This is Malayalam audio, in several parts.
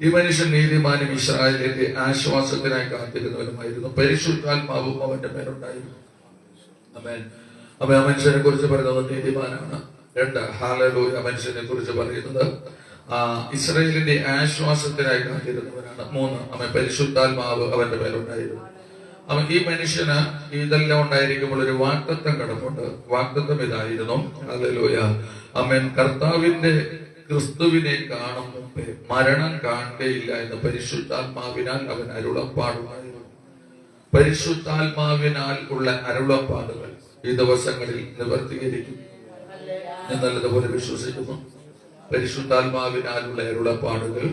ഈ മനുഷ്യൻ നീതിമാനും ഇസ്രായേലിന്റെ ആശ്വാസത്തിനായി കാത്തിരുന്നവനുമായിരുന്നു. പരിശുദ്ധാത്മാവും അവന്റെ മേലുണ്ടായിരുന്നു. ആമേൻ. ആ മനുഷ്യനെ കുറിച്ച് പറയുന്നത് നീതിമാനാണ്. 2 ഹല്ലേലൂയ. മനുഷ്യനെ കുറിച്ച് പറയുന്നത് ഇസ്രായേലിന്റെ ആശ്വാസത്തിനായി കാത്തിരുന്നവനാണ്. 3 പരിശുദ്ധാത്മാവ് അവന്റെ മേലുണ്ടായിരുന്നു. ഈ മനുഷ്യന് ഇതെല്ലാം ഉണ്ടായിരിക്കുമ്പോൾ ഒരു വാഗ്ദത്തം കിടപ്പുണ്ട്. വാഗ്ദത്തം ഇതായിരുന്നു, ഹല്ലേലൂയ, ആമേൻ, കർത്താവിന്റെ ക്രിസ്തുവിനെ കാണും മുമ്പേ മരണം കാണുകയില്ല എന്ന് പരിശുദ്ധാത്മാവിനാൽ അവൻ അരുളപ്പാടുമായിരുന്നു. പരിശുദ്ധാത്മാവിനാൽ ഉള്ള അരുളപ്പാടുകൾ ഈ ദിവസങ്ങളിൽ നിവർത്തീകരിക്കും. ഞാൻ നല്ലതുപോലെ വിശ്വസിക്കുന്നു. പരിശുദ്ധാത്മാവിനാലുള്ള അരുളപ്പാടുകൾ,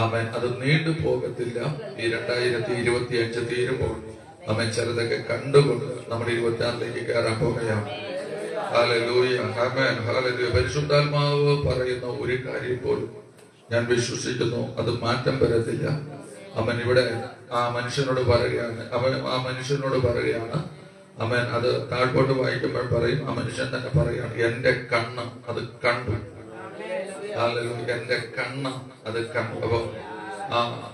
ആമേൻ, അത് നീണ്ടു പോകത്തില്ല. ഈ 2025 തീരുമ്പോൾ ആമേൻ ചിലതൊക്കെ കണ്ടുകൊണ്ട് നമ്മൾ 26ലേക്ക് കയറാൻ പോകുകയാണ്. ഹല്ലേലൂയ, ആമേൻ, ഹല്ലേലൂയ. പരിശുദ്ധാത്മാവ് പറയുന്ന ഒരു കാര്യം പോലും ഞാൻ വിശ്വസിക്കുന്നു, അത് മാറ്റം വരത്തില്ല. അവൻ ഇവിടെ ആ മനുഷ്യനോട് പറയുകയാണ്, അവൻ അത് താഴ്പോട്ട് വായിക്കുമ്പോൾ പറയും, ആ മനുഷ്യൻ തന്നെ പറയുകയാണ്, എന്റെ കണ്ണ് അത് കണ്ടു. എന്റെ കണ്ണ് അത് കണ്ടു. അപ്പൊ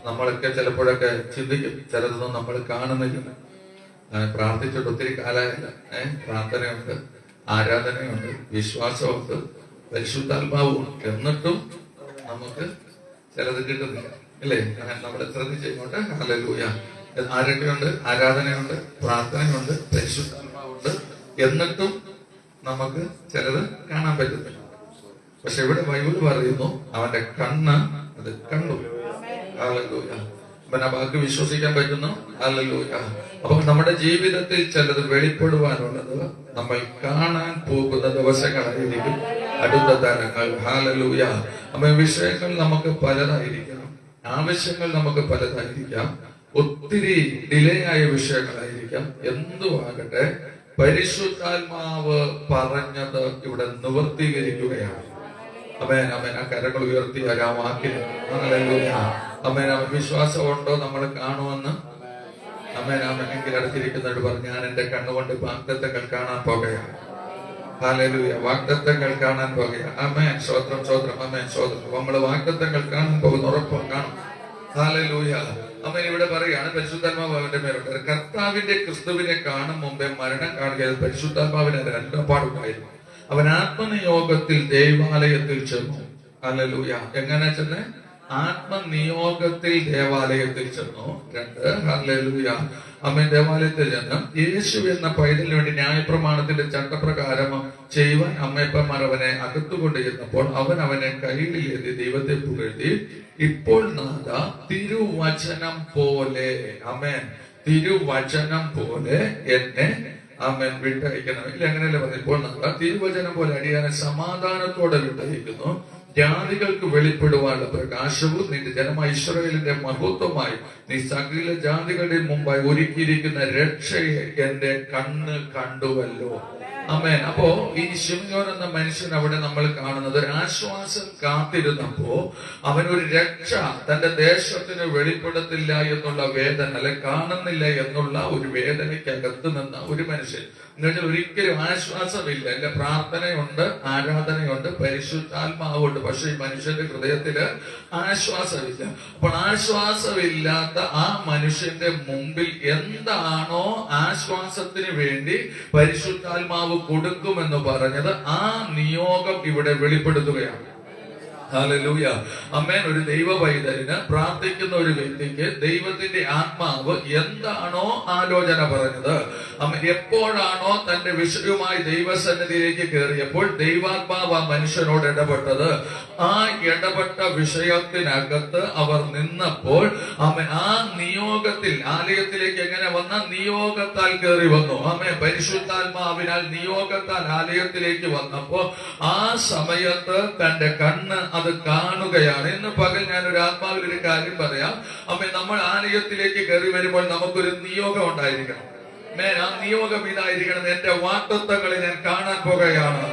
നമ്മളൊക്കെ ചിലപ്പോഴൊക്കെ ചിന്തിക്കും, ചിലതൊന്നും നമ്മൾ കാണുന്നില്ല. പ്രാർത്ഥിച്ചിട്ട് ഒത്തിരി കാലമായില്ല. പ്രാർത്ഥനയുണ്ട്, ആരാധനയുണ്ട്, വിശ്വാസമുണ്ട്, പരിശുദ്ധാത്മാവും, എന്നിട്ടും നമുക്ക് ചിലത് കിട്ടുന്നില്ല, ഇല്ലേ? നമ്മൾ ശ്രദ്ധിച്ചുകൊണ്ട് ഹല്ലേലൂയ. ആരൊക്കെയുണ്ട്? ആരാധനയുണ്ട്, പ്രാർത്ഥനയുണ്ട്, പരിശുദ്ധാത്മാവുണ്ട്, എന്നിട്ടും നമുക്ക് ചിലത് കാണാൻ പറ്റുന്നില്ല. പക്ഷെ ഇവിടെ ബൈബിൾ പറയുന്നു, അവന്റെ കണ്ണ് അത് കണ്ടു. ഹല്ലേലൂയ. അവൻ ആ വാക്ക് വിശ്വസിക്കാൻ പറ്റുന്നു. ഹല്ലേലൂയ. അപ്പൊ നമ്മുടെ ജീവിതത്തിൽ ചിലത് വെളിപ്പെടുവാനുള്ളത് നമ്മൾ കാണാൻ പോകുന്ന ദിവസങ്ങളായിരിക്കും, അടുത്ത തരങ്ങൾ. ഹല്ലേലൂയ. അപ്പൊ വിഷയങ്ങൾ നമുക്ക് പലതായിരിക്കണം, ആവശ്യങ്ങൾ നമുക്ക് പലതായിരിക്കാം, ഒത്തിരി ഡിലേ ആയ വിഷയങ്ങളായിരിക്കാം. എന്തുവാകട്ടെ, പരിശുദ്ധാത്മാവ് പറഞ്ഞത് ഇവിടെ നിവർത്തീകരിക്കുകയാണ്. അമേൻ, അമേൻ. ആ കരങ്ങൾ ഉയർത്തി ആ വാക്കിന് ഹല്ലേലൂയ. അമേൻ. അവൻ വിശ്വാസമുണ്ടോ നമ്മൾ കാണുമെന്ന്? അമേൻ, അമേൻ. എങ്കിൽ അടുത്തിരിക്കുന്നവരോട് പറഞ്ഞു, ഞാൻ എന്റെ കണ്ണുകൊണ്ട് വാഗ്ദത്തങ്ങൾ കാണാൻ പോകുകയാണ്. ഹല്ലേലൂയ. വാഗ്ദത്തങ്ങൾ കാണാൻ പോകുകയാണ്. ആമേൻ. സ്തോത്രം, സ്തോത്രം, ആമേൻ, സ്തോത്രം. നമ്മള് വാഗ്ദത്തങ്ങൾ കാണാൻ പോകുന്ന ഉറപ്പം കാണും. ഹല്ലേലൂയ. അമേൻ. ഇവിടെ പറയുകയാണ്, പരിശുദ്ധാത്മാവ് അവന്റെ മേലുണ്ട്. കർത്താവിന്റെ ക്രിസ്തുവിനെ കാണും മുമ്പേ മരണം കാണുക. പരിശുദ്ധാത്മാവിന് രണ്ടപ്പാടുണ്ടായിരുന്നു. അവൻ ആത്മനിയോഗത്തിൽ ദേവാലയത്തിൽ ചെന്നു. ഹല്ലേലൂയ. എങ്ങനെ ചെന്ന്? ആത്മനിയോഗത്തിൽ ദേവാലയത്തിൽ ചെന്നു. 2 ഹല്ലേലൂയ. അവൻ ദേവാലയത്തിൽ ചെന്ന് യേശു എന്ന പൈതലിന് വേണ്ടി ന്യായപ്രമാണത്തിന്റെ ചട്ടപ്രകാരം ചെയ്യുവാൻ അമ്മയപ്പന്മാർ അവനെ അകത്തുകൊണ്ട് ചെന്നപ്പോൾ അവൻ അവനെ കയ്യിലേന്തി ദൈവത്തെ പുകഴ്ത്തി, ഇപ്പോൾ നാഥ, തിരുവചനം പോലെ, ആമേൻ, തിരുവചനം പോലെ എന്നെ ആമേൻ വിട്ടയക്കണം. ഇല്ല, അങ്ങനെയല്ലേ പറഞ്ഞു. ഇപ്പോൾ നാഥ, തിരുവചനം പോലെ അടിയാനെ സമാധാനത്തോടെ വിട്ടയക്കുന്നു. ജാതികൾക്ക് വെളിപ്പെടുവാനുള്ള പ്രകാശവും നിന്റെ ജനമായ ഇസ്രായേലിന്റെ മഹത്വമായി നീ സകല ജാതികളുടെ മുമ്പായി ഒരുക്കിയിരിക്കുന്ന രക്ഷയെ എന്റെ കണ്ണ് കണ്ടുവല്ലോ. ആമേൻ. അപ്പോ ഈ ശിംയോൻ എന്ന മനുഷ്യൻ അവിടെ നമ്മൾ കാണുന്നത് ഒരു ആശ്വാസം കാത്തിരുന്നപ്പോ അവനൊരു രക്ഷ തന്റെ ദേശത്തിന് വെളിപ്പെടുത്തില്ല എന്നുള്ള വേദന, അല്ലെ കാണുന്നില്ല എന്നുള്ള ഒരു വേദനയ്ക്കകത്ത് നിന്ന ഒരു മനുഷ്യൻ. എന്നുവെച്ചാൽ ഒരിക്കലും ആശ്വാസമില്ല. എന്റെ പ്രാർത്ഥനയുണ്ട്, ആരാധനയുണ്ട്, പരിശുദ്ധാത്മാവുണ്ട്, പക്ഷെ ഈ മനുഷ്യന്റെ ഹൃദയത്തില് ആശ്വാസമില്ല. അപ്പോൾ ആശ്വാസമില്ലാത്ത ആ മനുഷ്യന്റെ മുമ്പിൽ എന്താണോ ആശ്വാസത്തിന് വേണ്ടി പരിശുദ്ധാത്മാവ് കൊടുക്കുമെന്ന് പറഞ്ഞത്, ആ നിയോഗം ഇവിടെ വെളിപ്പെടുത്തുകയാണ്. ഹല്ലേലൂയ. ആമേൻ. ഒരു ദൈവ പൈതലിന്, പ്രാർത്ഥിക്കുന്ന ഒരു വ്യക്തിക്ക് ദൈവത്തിന്റെ ആത്മാവ് എന്താണോ ആലോചന പറഞ്ഞത്, എപ്പോഴാണോ തന്റെ വിഷയവുമായി ദൈവസന്നിധിയിലേക്ക് കയറിയപ്പോൾ ദൈവാത്മാവ് ആ മനുഷ്യനോട് ഇടപെട്ടത്, ആ ഇടപെട്ട വിഷയത്തിനകത്ത് അവർ നിന്നപ്പോൾ ആമേൻ, ആ നിയോഗത്തിൽ ആലയത്തിലേക്ക് എങ്ങനെ വന്ന? നിയോഗത്താൽ കയറി വന്നു. ആമേൻ. പരിശുദ്ധാത്മാവിനാൽ നിയോഗത്താൽ ആലയത്തിലേക്ക് വന്നപ്പോ ആ സമയത്ത് തന്റെ കണ്ണ് അത് കാണുകയാണ്. ഇന്ന് പകൽ ഞാൻ ഒരു ആത്മാവിൽ ഒരു കാര്യം പറയാം. അമ്മ, നമ്മൾ ആലയത്തിലേക്ക് കയറി വരുമ്പോൾ നമുക്കൊരു നിയോഗം ഉണ്ടായിരിക്കണം. ആ നിയോഗം ഇതായിരിക്കണം, എന്റെ വാഗ്ദത്തങ്ങളെ ഞാൻ കാണാൻ പോകുകയാണ്.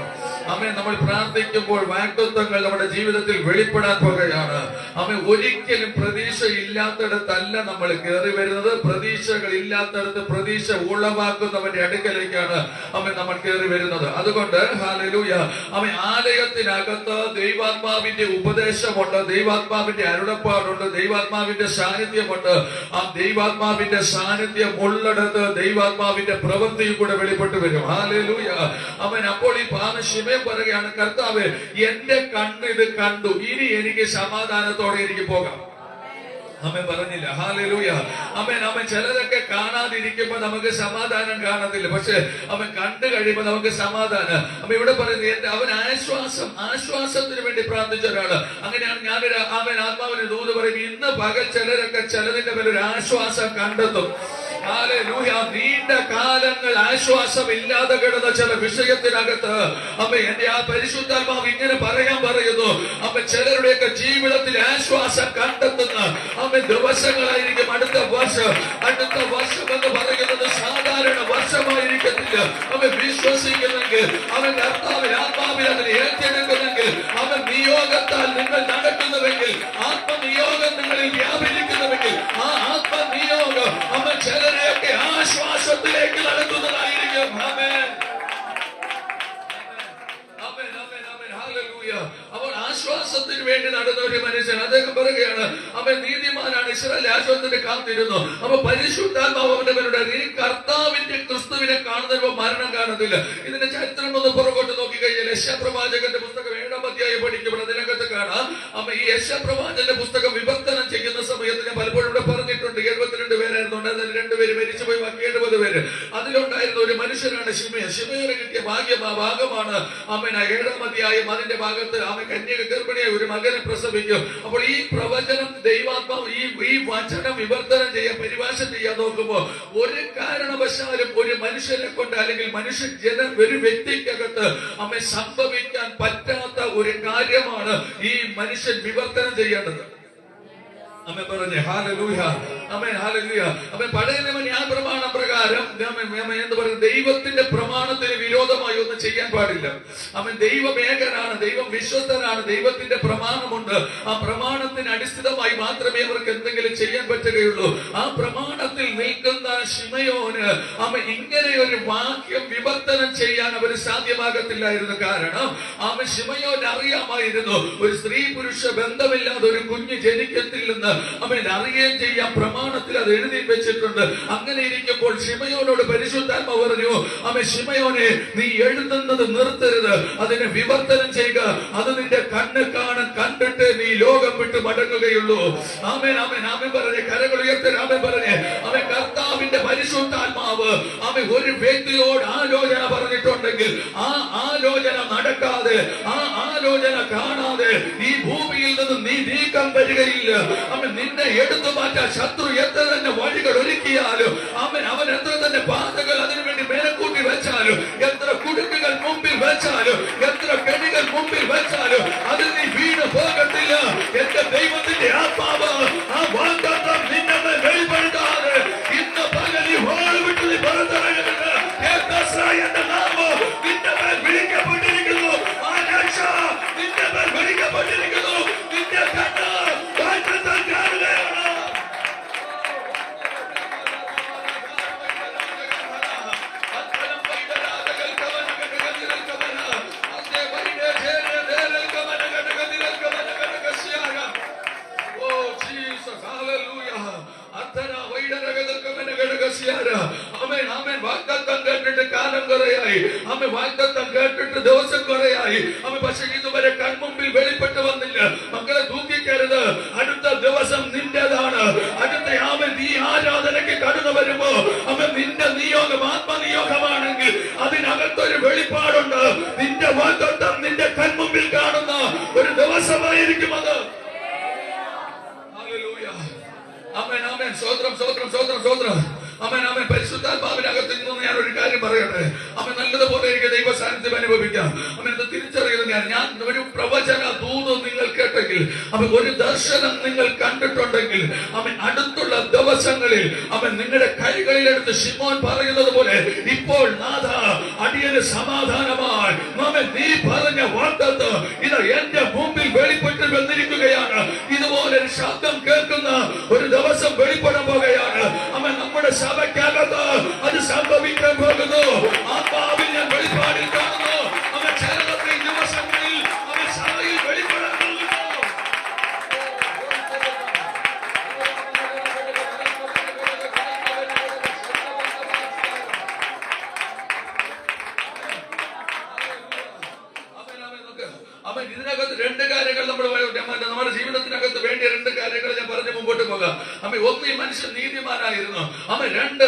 ആമേൻ. നമ്മൾ പ്രാർത്ഥിക്കുമ്പോൾ വാഗ്ദത്തങ്ങൾ നമ്മുടെ ജീവിതത്തിൽ വെളിപ്പെടാൻ പോകുകയാണ്. ആമേൻ. ഒരിക്കലും പ്രതീക്ഷ ഇല്ലാത്തടത്തല്ല നമ്മൾ കയറി വരുന്നത്. പ്രതീക്ഷകൾ ഇല്ലാത്തടത്ത് പ്രതീക്ഷ ഉളവാക്കുന്നവന്റെ അടുക്കലേക്കാണ് ആമേൻ നമ്മൾ കയറി വരുന്നത്. അതുകൊണ്ട് ഹല്ലേലൂയ, ആമേൻ, ആലയത്തിനകത്ത് ദൈവാത്മാവിന്റെ ഉപദേശമുണ്ട്, ദൈവാത്മാവിന്റെ അരുളപ്പാടുണ്ട്, ദൈവാത്മാവിന്റെ സാന്നിധ്യമുണ്ട്. ആ ദൈവാത്മാവിന്റെ സാന്നിധ്യം ഉള്ളിടത്ത് ദൈവാത്മാവിന്റെ പ്രവൃത്തിയും കൂടെ വെളിപ്പെട്ട് വരും. ഹല്ലേലൂയ, ആമേൻ. അപ്പോൾ ഈ ശിമയോൻ പറയുകയാണ്, കർത്താവേ, എന്റെ കണ്ണ് ഇത് കണ്ടു, ഇനി എനിക്ക് സമാധാനത്തോടെ എനിക്ക് പോകാം. ആമേൻ പറഞ്ഞില്ല? ഹല്ലേലൂയ, ആമേൻ. ആമേൻ. ചിലരൊക്കെ കാണാതിരിക്കുമ്പോ നമുക്ക് സമാധാനം കാണത്തില്ല, പക്ഷെ അവൻ കണ്ടു കഴിയുമ്പോ നമുക്ക് സമാധാനം. അപ്പൊ ഇവിടെ പറയുന്നത് അവൻ ആശ്വാസത്തിന് വേണ്ടി പ്രാർത്ഥിച്ച ഒരാള്. അങ്ങനെയാണ് ഞാനൊരു അവൻ ആത്മാവിന് ദൂത് പറയും, ഇന്ന് പകൽ ചിലരൊക്കെ ചിലതിന്റെ മേലൊരു ആശ്വാസം കണ്ടെത്തും. ഹല്ലേലൂയ. നീണ്ട കാലങ്ങൾ ആശ്വാസമില്ലാതെ കിടന്ന ചില വിഷയത്തിനകത്ത് അമ്മ എന്റെ ആ പരിശുദ്ധാത്മാവ് ഇങ്ങനെ പറയാൻ പറയുന്നു, അമ്മ ചിലരുടെയൊക്കെ ജീവിതത്തിൽ ആശ്വാസം കണ്ടെത്തുന്ന അമ്മ ദിവസങ്ങളായിരിക്കും. അടുത്ത വർഷം എന്ന് പറയുന്നത് സാധാരണ വർഷമായിരിക്കത്തില്ല. അവൻ വിശ്വസിക്കുന്നെങ്കിൽ, അവൻ കർത്താവിൽ ആത്മാവിൽ അതിനെ ഏറ്റെടുക്കുന്നെങ്കിൽ, അവൻ നിയോഗത്താൽ നിങ്ങൾ നടക്കുന്നുവെങ്കിൽ, ആത്മനിയോഗം നിങ്ങളിൽ വ്യാപരിക്കുന്നുവെങ്കിൽ, ആ ആത്മനിയോഗം അവൻ ചിലരെയൊക്കെ ആശ്വാസത്തിലേക്ക് നടത്തുന്നതായിരിക്കും. ആമേൻ, ആമേൻ, ആമേൻ, ആമേൻ. ഹല്ലേലൂയ. അവൻ ആശ്വാസത്തിന് വേണ്ടി നടന്ന ഒരു മനുഷ്യൻ. അദ്ദേഹം പറയുകയാണ്, അവൻ നീതിമാനാണ്, ഇസ്രായേൽ ആശ്വാസത്തിന് കാത്തിരുന്നു. അപ്പൊ പരിശുദ്ധാത്മാവ് അവന്റെ പേരുടെ ഈ കർത്താവിന്റെ ക്രിസ്തുവിനെ കാണുന്നതിന് മരണം കാണത്തില്ല. ഇതിന്റെ ചരിത്രം ഒന്ന് പുറകോട്ട് നോക്കി കഴിഞ്ഞാൽ യശപ്രവാചകന്റെ പുസ്തകം 7-ാം അധ്യായം പഠിക്കുമ്പോൾ അതിനകത്ത് കാണാം. അപ്പൊ ഈ യശപ്രവാചകന്റെ പുസ്തകം വിവർത്തനം ചെയ്യുന്ന സമയത്ത് ഞാൻ പലപ്പോഴും ഇവിടെ പറഞ്ഞിട്ടുണ്ട്, 72 പേരായിരുന്നു, അതിൽ 2 പേര് മരിച്ചുപോയി, ബാക്കി 70 പേര്. അതിലുണ്ടായിരുന്ന ഒരു മനുഷ്യനാണ് ശിമയോൻ. ശിമയോന് കിട്ടിയ ഭാഗമാണ് ആമേൻ 7-ാം അധ്യായം. അതിന്റെ ഭാഗത്ത് ആമേൻ കന്യക ഗർഭിണിയായി ഒരു മകനെ പ്രസവിക്കും. അപ്പോൾ ഈ പ്രവചനം ദൈവാത്മാവ് ഈ വചനം വിവർത്തനം ചെയ്യാൻ, പരിഭാഷ ചെയ്യാൻ നോക്കുമ്പോ ഒരു കാരണവശാലും ഒരു മനുഷ്യനെ കൊണ്ട് അല്ലെങ്കിൽ ഒരു വ്യക്തിക്കകത്ത് അമ്മ സംഭവിക്കാൻ പറ്റാത്ത ഒരു കാര്യമാണ് ഈ മനുഷ്യൻ വിവർത്തനം ചെയ്യേണ്ടത്. അമ്മ പറഞ്ഞേ ഹല്ലേലൂയ, ആമേൻ, ഹല്ലേലൂയ. അപ്പൊ പഴയ നിയമ ന്യായപ്രമാണം പ്രകാരം എന്ന് പറയുന്നത് ദൈവത്തിന്റെ പ്രമാണത്തിന് വിരോധമായി ഒന്നും ചെയ്യാൻ പാടില്ല. അവൻ ദൈവമേകനാണ്, ദൈവം വിശ്വസ്തനാണ്, ദൈവത്തിന്റെ പ്രമാണമുണ്ട്. ആ പ്രമാണത്തിന് അടിസ്ഥിതമായി മാത്രമേ അവർക്ക് എന്തെങ്കിലും ചെയ്യാൻ പറ്റുകയുള്ളൂ. ആ പ്രമാണത്തിൽ നിൽക്കുന്ന ശിമയോന് അവൻ ഇങ്ങനെ ഒരു വാക്യം വിവർത്തനം ചെയ്യാൻ അവന് സാധ്യമാകത്തില്ലായിരുന്നു. കാരണം അവൻ ശിമയോന് അറിയാമായിരുന്നു, ഒരു സ്ത്രീ പുരുഷ ബന്ധമില്ലാതെ ഒരു കുഞ്ഞ് ജനിക്കത്തില്ലെന്ന് അവൻ അറിയുകയും ചെയ്യാൻ പ്രമാണത്തിൽ അത് എഴുതി വെച്ചിട്ടുണ്ട്. അങ്ങനെ ഇരിക്കുമ്പോൾ ശിമയോനോട് പരിശുദ്ധാത്മാവ് പറഞ്ഞു, അവൻ ശിമയോനെ, നീ എഴുതുന്നത് നിർത്തരുത്, അതിനെ വിവർത്തനം ചെയ്യുക. അത് നിന്റെ കണ്ണ് കണ്ടിട്ട് നീ ലോകം വിട്ട് മടങ്ങുകയുള്ളൂ. ആമേൻ, ആമേൻ, ആമേൻ പറഞ്ഞേ, കരങ്ങൾ ഉയർത്തൻ. ആമേൻ പറഞ്ഞേ, അവൻ കർത്താവിന്റെ പരിശുദ്ധാത്മാവ് അവൻ ഒരു വ്യക്തിയോട് ആലോചന പറഞ്ഞിട്ടുണ്ടെങ്കിൽ ആ ആലോചന നടക്കാതെ, ആ ആലോചന കാണാതെ ഈ ഭൂമിയിൽ നിന്ന് നീ നീക്കം വരികയില്ല. അവൻ നിന്നെ എടുത്തു മാറ്റാൻ ശത്രു എത്ര തന്നെ വഴികൾ ഒരുക്കിയാലും, അവൻ എത്ര തന്നെ പാതകൾ അതിനുവേണ്ടി മേലക്കൂട്ടി വെച്ചാലും, എത്ര കുടുക്കുകൾ മുമ്പിൽ വെച്ചാലും, എത്ര കെണികൾ മുമ്പിൽ വെച്ചാലും അതിൽ നീ വീണ് പോകത്തില്ല. എന്റെ ദൈവത്തിന്റെ ആത്മാവ് ആ വാഗ്ദത്തം നിന്നെ വെളിപ്പെടുത്താതെ ഇന്ന് പകൽ ഈ ഹോൾ വിട്ട് നീ പുറത്തിറങ്ങരുത്. എന്റെ നാമം നിന്റെ മേൽ വിളിക്കപ്പെട്ടിരിക്കുന്നു. ആ രക്ഷ നിന്റെ മേൽ വിളിക്കപ്പെട്ടിരിക്കുന്നു. നിന്റെ കണ്ണ് വാഗ്ദത്തം കാണുകയാണ്. വാഗ്ദത്തം കേട്ടിട്ട് കാലം കുറയായി, വാഗ്ദത്തം കേട്ടിട്ട് ദിവസം കുറയായി, പക്ഷെ ഇതുവരെ കൺമുമ്പിൽ വെളിപ്പെട്ട് വന്നില്ല. മക്കളെ തൂക്കിക്കരുത്, അടുത്ത ദിവസം നിന്റേതാണ്. അടുത്ത ഈ ആരാധനയ്ക്ക് കടന്നു വരുമ്പോ നിന്റെ നിയോഗം ആത്മനിയോഗമാണെങ്കിൽ അതിനകത്തൊരു വെളിപ്പാടുണ്ട്. നിന്റെ വാഗ്ദത്തം നിന്റെ കൺമുമ്പിൽ കാണുന്ന ഒരു ദിവസമായിരിക്കും അത്. ഹല്ലേലൂയ, ആമേൻ, ആമേൻ. സ്തോത്രം, സ്തോത്രം, സ്തോത്രം, സ്തോത്രം. അവൻ പരിശുദ്ധാത്മാവിനകത്ത് നിന്ന് ഞാൻ ഒരു കാര്യം പറയട്ടെ. അവൻ നല്ല നല്ലതുപോലെ എനിക്ക് ദൈവ സാന്നിധ്യം അനുഭവിക്കാം. അവനത് തിരിച്ചറിയുന്നത് ഞാൻ ഒരു പ്രവചന ദൂത് നിങ്ങൾ കേട്ടെങ്കിൽ, അവൻ ഒരു ദർശനം നിങ്ങൾ കണ്ടിട്ടുണ്ടെങ്കിൽ, അവൻ അടുത്തുള്ള ദിവസങ്ങളിൽ അവൻ നിങ്ങളുടെ കൈകളിലെടുത്ത് ശിമോൻ പറയുന്നത് പോലെ ഇപ്പോൾ നാഥ അടിയന് സമാധാനമായി അവൻ നീ പറഞ്ഞ വാഗ്ദത്തം ഇത് എന്റെ മുമ്പിൽ വെളിപ്പെട്ട് വന്നിരിക്കുകയാണ്. ഇതുപോലെ ഒരു ശബ്ദം കേൾക്കുന്ന ഒരു ദിവസം വെളിപ്പെടാൻ പോകുകയാണ്. അവൻ നമ്മുടെ സഭയ്ക്കകത്ത് അത് സംഭവിക്കാൻ പോകുന്നു. ആത്മാവിൽ ഞാൻ വെളിപ്പാടിൽ കാണുന്നു. അവൻ ചേർന്നത്തെ ദിവസങ്ങളിൽ അവൻ സഭയിൽ വെളിപ്പെടാൻ പോകുന്നു. അവൻ ഇതിനകത്ത് രണ്ട് കാര്യങ്ങൾ നമ്മുടെ ജീവിതത്തിനകത്ത് വേണ്ടിയ രണ്ട് കാര്യങ്ങൾ ഞാൻ പറഞ്ഞ് മുമ്പോട്ട് പോകാം. അമ്മ ഒന്ന്, ഈ മനുഷ്യൻ നീതിമാനായിരുന്നു. അമ്മ രണ്ട്,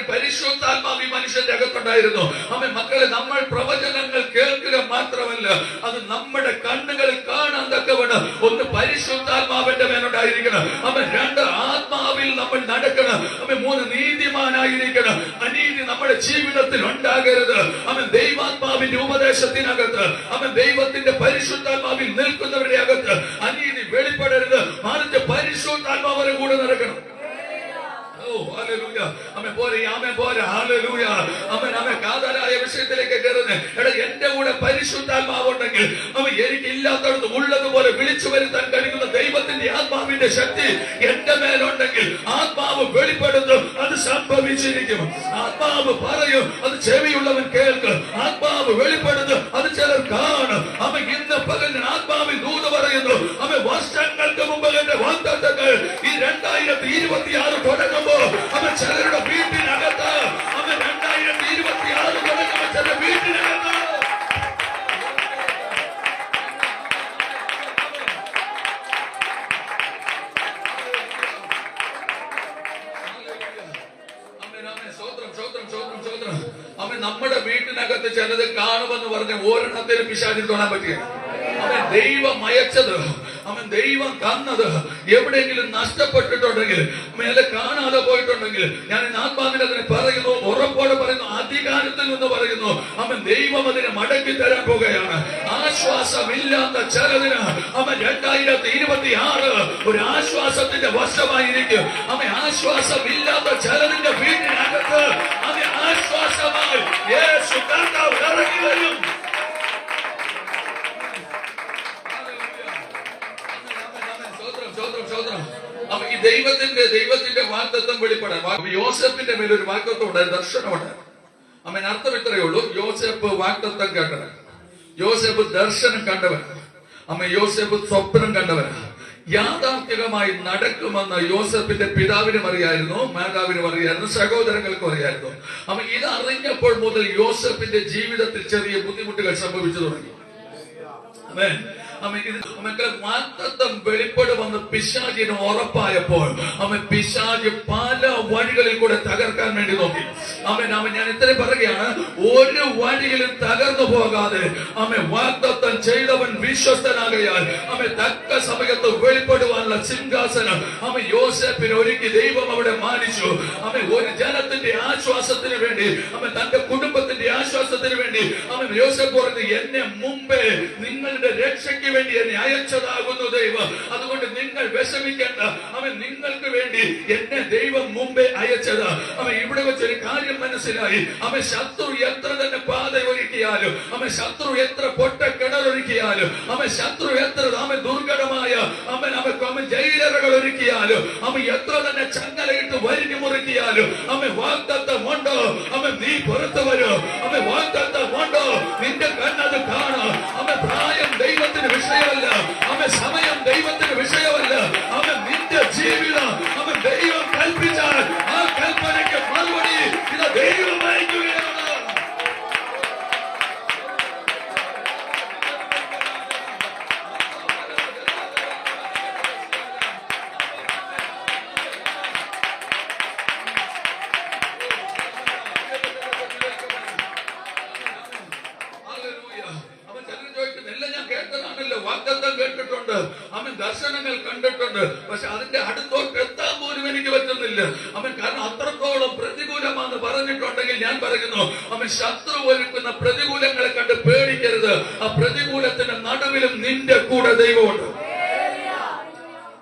പരിശുദ്ധാത്മാവ് ഈ മനുഷ്യന്റെ അകത്തുണ്ടായിരുന്നു. അമ്മ മക്കളെ, നമ്മൾ പ്രവചനങ്ങൾ കേൾക്കുക മാത്രമല്ല, അത് നമ്മുടെ കണ്ണുകളിൽ കാണാൻ തക്കവണ്ണം ഒന്ന് പരിശുദ്ധാത്മാവിന്റെ മേലുണ്ടായിരിക്കണം. അമ്മ രണ്ട്, ആത്മാവിൽ നമ്മൾ നടക്കണം. അമ്മ മൂന്ന്, നീതിമാനായിരിക്കണം. അനീതി നമ്മുടെ ജീവിതത്തിൽ ഉണ്ടാകരുത്. അവൻ ദൈവാത്മാവിന്റെ ഉപദേശത്തിനകത്ത്, അവൻ ദൈവത്തിന്റെ പരിശുദ്ധാത്മാവിൽ നിൽക്കുന്നവരുടെ അകത്ത് അനീതി വെളിപ്പെടരുത്. മറിച്ച് പരിശുദ്ധാത്മാവരെ കൂടെ നടക്കണം. കാതലായ വിഷയത്തിലേക്ക് കയറുന്നത്, എന്റെ കൂടെ പരിശുദ്ധാത്മാവുണ്ടെങ്കിൽ അവൻ എനിക്കില്ലാത്തടത്ത് ഉള്ളതുപോലെ വിളിച്ചു വരുത്താൻ കഴിയുന്ന ദൈവത്തിന്റെ ആത്മാവിന്റെ ശക്തി എന്റെ മേലുണ്ടെങ്കിൽ ആത്മാവ് വെളിപ്പെടുത്തും. അത് സംഭവിച്ചിരിക്കും. ആത്മാവ് പറയും, അത് ചെവിയുള്ളവൻ കേൾക്കും. ആത്മാവ് വെളിപ്പെടുത്തും, അത് ചിലർ കാണും. അവൻ ഇന്ന് പകലിന് ആത്മാവിൽ ദൂത് പറയുന്നു. അവൻ വർഷങ്ങൾക്ക് മുമ്പ് എന്റെ വാഗ്ദത്തങ്ങൾ ഈ 2026 തുടങ്ങുമ്പോൾ അവൻ ചിലരുടെ വീട്ടിനകത്ത്, അവൻ 2026 തുടങ്ങുമ്പോൾ ചില വീട്ടിനകത്ത് അവൻ നമ്മുടെ വീട്ടിനകത്ത് ചിലത് കാണുമെന്ന് പറഞ്ഞ ഒരെണ്ണത്തിന് പിശാചിന് തൊടാൻ പറ്റിയ അവൻ ദൈവം അയച്ചത്, അവൻ ദൈവം തന്നത് എവിടെയെങ്കിലും നഷ്ടപ്പെട്ടിട്ടുണ്ടെങ്കിൽ, മേലെ കാണാതെ പോയിട്ടുണ്ടെങ്കിൽ, ഞാൻ ആത്മാവിനെ അതിനെ പറയുന്നു, ഉറപ്പോടെ പറയുന്നു, അധികാരത്തിൽ നിന്ന് പറയുന്നു, അവൻ ദൈവം അതിനെ മടക്കി തരാൻ പോകുകയാണ്. ആശ്വാസമില്ലാത്ത ചിലതിന് അവൻ 2026 ഒരു ആശ്വാസത്തിന്റെ വർഷമായിരിക്കും. അവൻ ആശ്വാസമില്ലാത്ത ചിലതിന്റെ വീട്ടിനകത്ത് അവൻ ആശ്വാസമായി യേശു കർത്താവ് ഇറങ്ങി വരും. അപ്പൊ ഈ ദൈവത്തിന്റെ വാഗ്ദത്തം വെളിപ്പെടാൻ യോസേപ്പിന്റെ മേലെ ഒരു വാഗ്ദത്തം ഉണ്ടായിരുന്നു, ദർശനമുണ്ടായിരുന്നു. അവൻ അർത്ഥം ഇത്രയേ ഉള്ളൂ. യോസേപ്പ് വാഗ്ദത്തം കണ്ടവൻ, യോസേപ്പ് ദർശനം കണ്ടവൻ, അമ്മ യോസേപ്പ് സ്വപ്നം കണ്ടവൻ. യാഥാർത്ഥ്യമായി നടക്കുമെന്ന് യോസേപ്പിന്റെ പിതാവിനും അറിയായിരുന്നു, മാതാവിനും അറിയായിരുന്നു, സഹോദരങ്ങൾക്കും അറിയായിരുന്നു. അമ്മ ഇത് അറിഞ്ഞപ്പോൾ മുതൽ യോസേപ്പിന്റെ ജീവിതത്തിൽ ചെറിയ ബുദ്ധിമുട്ടുകൾ സംഭവിച്ചു തുടങ്ങി. വാഗ്ദത്തം വെളിപ്പെടുമെന്ന് പിശാചിന് ഉറപ്പായപ്പോൾ പിശാച് പല വഴികളിൽ കൂടെ തകർക്കാൻ വേണ്ടി നോക്കി. ഞാൻ ഇത്രയും പറയുകയാണ്, ഒരു വഴിയിലും തകർന്നു പോകാതെ വാഗ്ദത്തം ചെയ്തവൻ വിശ്വസ്തനാകയാൽ തക്ക സമയത്ത് വെളിപ്പെടുവാനുള്ള സിംഹാസനം യോസേപ്പിന് ഒരുക്കി ദൈവം അവിടെ മാനിച്ചു. ഒരു ജനത്തിന്റെ ആശ്വാസത്തിന് വേണ്ടി, തന്റെ കുടുംബത്തിന്റെ ആശ്വാസത്തിന് വേണ്ടി യോസേപ്പ് പറഞ്ഞു, എന്നെ മുമ്പേ നിങ്ങളുടെ രക്ഷയ്ക്ക് വേണ്ടി എന്നെ അയച്ചതാകുന്നു ദൈവം. അതുകൊണ്ട് നിങ്ങൾ വിഷമിക്കേണ്ട. നിങ്ങൾക്ക് വേണ്ടി എന്നെ ദൈവം മുമ്പേ അയച്ചത്. ഇവിടെ വെച്ചൊരു കാര്യം മനസ്സിലായി. ശത്രു എത്ര തന്നെ പാത ഒരുക്കിയാലും, ശത്രു എത്ര പൊട്ട കിണറൊരുക്കിയാലും, ശത്രു എത്ര ദുർഘടമായ ജയിലറകൾ ഒരുക്കിയാലും, എത്ര തന്നെ ചങ്ങലയിട്ട് വരിഞ്ഞു മുറുക്കിയാലും, വാഗ്ദത്തമുണ്ടോ നീ പുറത്തു വരൂ. വാഗ്ദത്തമുണ്ടോ നിന്റെ കണ്ണത് കാണും. പ്രായം ദൈവത്തിന് വിഷയമല്ല, സമയം ദൈവത്തിന് വിഷയമല്ല. നിന്റെ ജീവിതം ദൈവം കൽപ്പിച്ചാൽ ആ കൽപ്പനയ്ക്ക് മറുപടി ഇത് ദൈവം അയക്കുകയാണ്. വാഗ്ദത്തം കേട്ടിട്ടുണ്ട്, ദർശനങ്ങൾ കണ്ടിട്ടുണ്ട്. പക്ഷെ അതിന്റെ അടുത്തോട്ട് എത്താൻ പോലും പോലും എനിക്ക് പറ്റുന്നില്ല. അവൻ കാരണം അത്രത്തോളം പ്രതികൂലമാണെന്ന് പറഞ്ഞിട്ടുണ്ടെങ്കിൽ ഞാൻ പറയുന്നു, അവൻ ശത്രു ഒരുക്കുന്ന പ്രതികൂലങ്ങളെ കണ്ട് പേടിക്കരുത്. ആ പ്രതികൂലത്തിന്റെ നടുവിലും നിന്റെ കൂടെ ദൈവമുണ്ട്.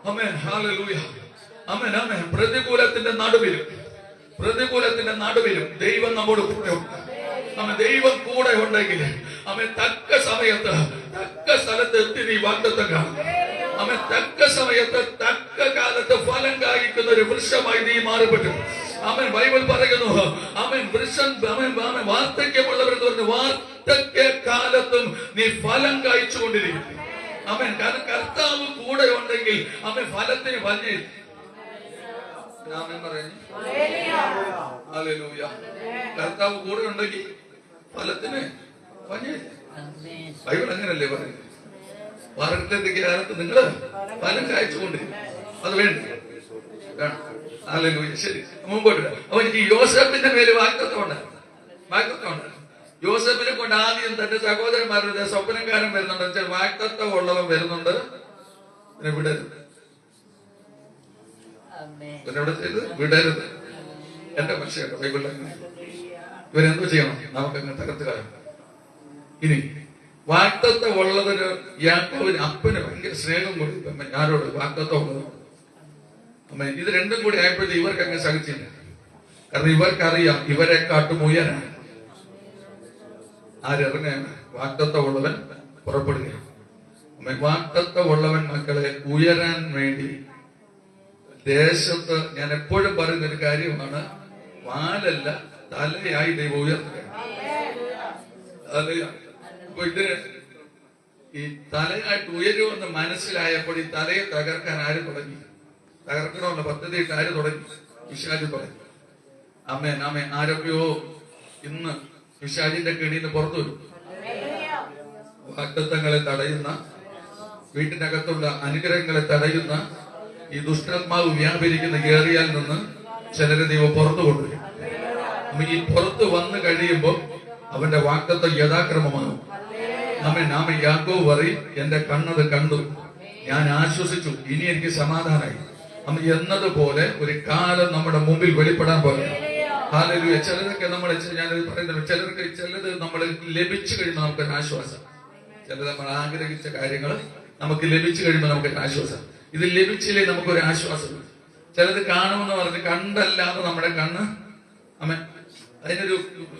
ആമേൻ, ഹല്ലേലൂയ. ആമേൻ, ആമേൻ. പ്രതികൂലത്തിന്റെ നടുവിലും ദൈവം നമ്മോട് കൂടെ ഉണ്ട്. ദൈവം കൂടെ ഉണ്ടെങ്കിൽ തക്ക സമയത്ത് തക്ക സ്ഥലത്ത് എത്തി നീ വാഗ്ദത്തം കാണും. തക്ക സമയത്ത് തക്ക കാലത്ത് ഫലം കായ്ക്കുന്ന ഒരു വൃക്ഷമായി നീ മാറപ്പെട്ടു. ബൈബിൾ പറയുന്നു, വൃക്ഷം വാർദ്ധക്യമുള്ളവരെന്ന് പറഞ്ഞു, വാർദ്ധക്യ കാലത്തും നീ ഫലം കായ്ച്ചുകൊണ്ടിരിക്കും. കാരണം കർത്താവ് കൂടെ ഉണ്ടെങ്കിൽ ഫലത്തിന് ഭംഗിയില്ല. കർത്താവ് കൂടെ ഉണ്ടെങ്കിൽ ഫലത്തിന് ഭംഗിയില്ല. ബൈബിൾ അങ്ങനല്ലേ പറയുന്നത്? വാർദ്ധക്യ കാലത്ത് നിങ്ങൾ ഫലം കായ്ച്ചുകൊണ്ടിരിക്കും. അത് വേണ്ട. ശരി, മുമ്പോട്ട്. അപ്പൊ എനിക്ക് യോസേഫിന്റെ മേല് വാഗ്ദത്തം ഉണ്ടായിരുന്നു. യോസേഫിനെ കൊണ്ട് ആദ്യം തന്റെ സഹോദരന്മാരുടെ സ്വപ്നക്കാരൻ വരുന്നുണ്ട്, വാഗ്ദത്തം ഉള്ളവൻ വരുന്നുണ്ട്. പിന്നെ വിടരുത്, വിടരുത്. എന്റെ മനുഷ്യട്ടോ ബൈബിളിൽ ഇവരെന്തോ ചെയ്യണം? നമുക്കങ്ങ് തകർത്ത് കളയാം. ഇനി വാഗ്ദത്തം ഉള്ളവര് യാക്കോബിന് അപ്പന് ഭയങ്കര സ്നേഹം കൊടുത്തു. ഞാനോട് വാഗ്ദത്തം ഉള്ളത് ഇത് രണ്ടും കൂടി ആയപ്പോഴത്തേക്ക് ഇവർക്ക് അങ്ങ് സഹിച്ചില്ല. കാരണം ഇവർക്കറിയാം ഇവരെ കാട്ടും ഉയരാൻ ആരിറങ്ങാണ്. വാഗ്ദത്തം ഉള്ളവൻ പുറപ്പെടുകയാണ്. വാഗ്ദത്തം ഉള്ളവൻ മക്കളെ ഉയരാൻ വേണ്ടി ദേശത്ത് ഞാൻ എപ്പോഴും പറയുന്ന ഒരു കാര്യമാണ്, വാലല്ല തലയായി ദൈവം ഉയർത്തുക. അപ്പൊ ഇതിന് ഈ തലയായിട്ട് ഉയരുമെന്ന് മനസ്സിലായപ്പോൾ ഈ തലയെ തകർക്കാൻ ആര് തുടങ്ങി? തകർക്കണമെന്ന പദ്ധതിയിട്ട് ആര് തുടങ്ങി? പിശാച് തുടങ്ങി. ആമേൻ. ആരൊക്കെയോ ഇന്ന് പിശാചിന്റെ കെണിന്ന് പുറത്തു വരും. വാഗ്ദത്തങ്ങളെ തടയുന്ന, വീട്ടിനകത്തുള്ള അനുഗ്രഹങ്ങളെ തടയുന്ന ഈ ദുഷ്ടാത്മാവ് വ്യാപരിക്കുന്ന ഏറിയാൽ നിന്ന് ചിലരെ ദൈവം പുറത്തു കൊണ്ടുവരും. ഈ പുറത്ത് വന്നു കഴിയുമ്പോൾ അവന്റെ വാഗ്ദത്തം യഥാക്രമമാകും. യാക്കോബ് പറയും, എന്റെ കണ്ണത് കണ്ടു, ഞാൻ ആശ്വസിച്ചു, ഇനി എനിക്ക് സമാധാനമായി എന്നതുപോലെ ഒരു കാലം നമ്മുടെ മുമ്പിൽ വെളിപ്പെടാൻ പോലെ. ഹല്ലേലൂയ. ചിലരൊക്കെ നമ്മൾ ഞാൻ പറയുന്നത്, ചിലത് നമ്മൾ ലഭിച്ചു കഴിയുമ്പോൾ നമുക്കൊരു ആശ്വാസം. ചിലത് നമ്മൾ ആഗ്രഹിച്ച കാര്യങ്ങൾ നമുക്ക് ലഭിച്ചു കഴിയുമ്പോൾ നമുക്കൊരു ആശ്വാസം. ഇത് ലഭിച്ചില്ലേ നമുക്കൊരു ആശ്വാസം. ചിലത് കാണുമെന്ന് പറഞ്ഞ് കണ്ടല്ലാതെ നമ്മുടെ കണ്ണ് അതിനൊരു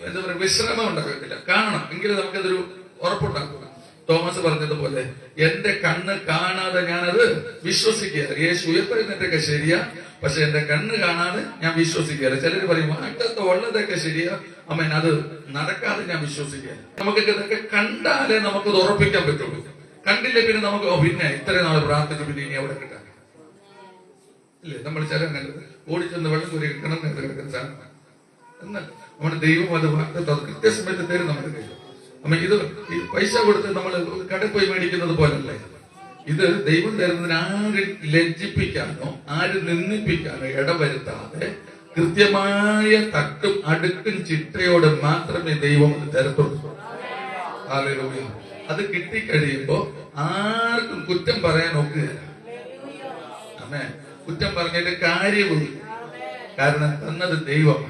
എന്താ പറയുക വിശ്രമം ഉണ്ടാകത്തില്ല. കാണണം എങ്കിലും നമുക്കതൊരു ഉറപ്പുണ്ടാക്കുക. തോമസ് പറഞ്ഞതുപോലെ എന്റെ കണ്ണ് കാണാതെ ഞാനത് വിശ്വസിക്കുകയല്ല. യേശു ഉയർപ്പെടുന്നതൊക്കെ ശരിയാ, പക്ഷെ എന്റെ കണ്ണ് കാണാതെ ഞാൻ വിശ്വസിക്കുകയല്ല. ചിലർ പറയും വാഗ്ദത്തം ഉള്ളതൊക്കെ ശരിയാ, അത് നടക്കാതെ ഞാൻ വിശ്വസിക്കുകയല്ല. നമുക്ക് ഇതൊക്കെ കണ്ടാലേ നമുക്കത് ഉറപ്പിക്കാൻ പറ്റുള്ളൂ. കണ്ടില്ലേ പിന്നെ നമുക്ക് പിന്നെ ഇത്രയും നാളെ പ്രാർത്ഥിച്ചു പിന്നെ ഇനി അവിടെ കിട്ടാൻ ഇല്ലേ? നമ്മൾ ചില ഓടിച്ചെന്ന് വെള്ളം കോരി കിട്ടണം എന്ന് കിടക്കുന്ന സാധനം എന്നല്ല. നമ്മുടെ ദൈവം അത് വാഗ്ദത്തം കൃത്യസമയത്ത് തരും നമ്മുടെ കയ്യിൽ. ഇത് ഈ പൈസ കൊടുത്ത് നമ്മൾ കടയിൽ പോയി മേടിക്കുന്നത് പോലല്ലേ. ഇത് ദൈവം തരുന്നതിന് ആരും ലജ്ജിപ്പിക്കാനോ ആരും നിന്ദിപ്പിക്കാനോ ഇടവരുത്താതെ കൃത്യമായ തട്ടും അടുക്കും ചിട്ടയോടെ മാത്രമേ ദൈവം അത് തരത്തുള്ളൂ. ഹല്ലേലൂയ. അത് കിട്ടിക്കഴിയുമ്പോ ആർക്കും കുറ്റം പറയാൻ ഒക്കുകയില്ല. ആമേൻ. കുറ്റം പറഞ്ഞിട്ട് കാര്യമില്ല, കാരണം തന്നത് ദൈവം.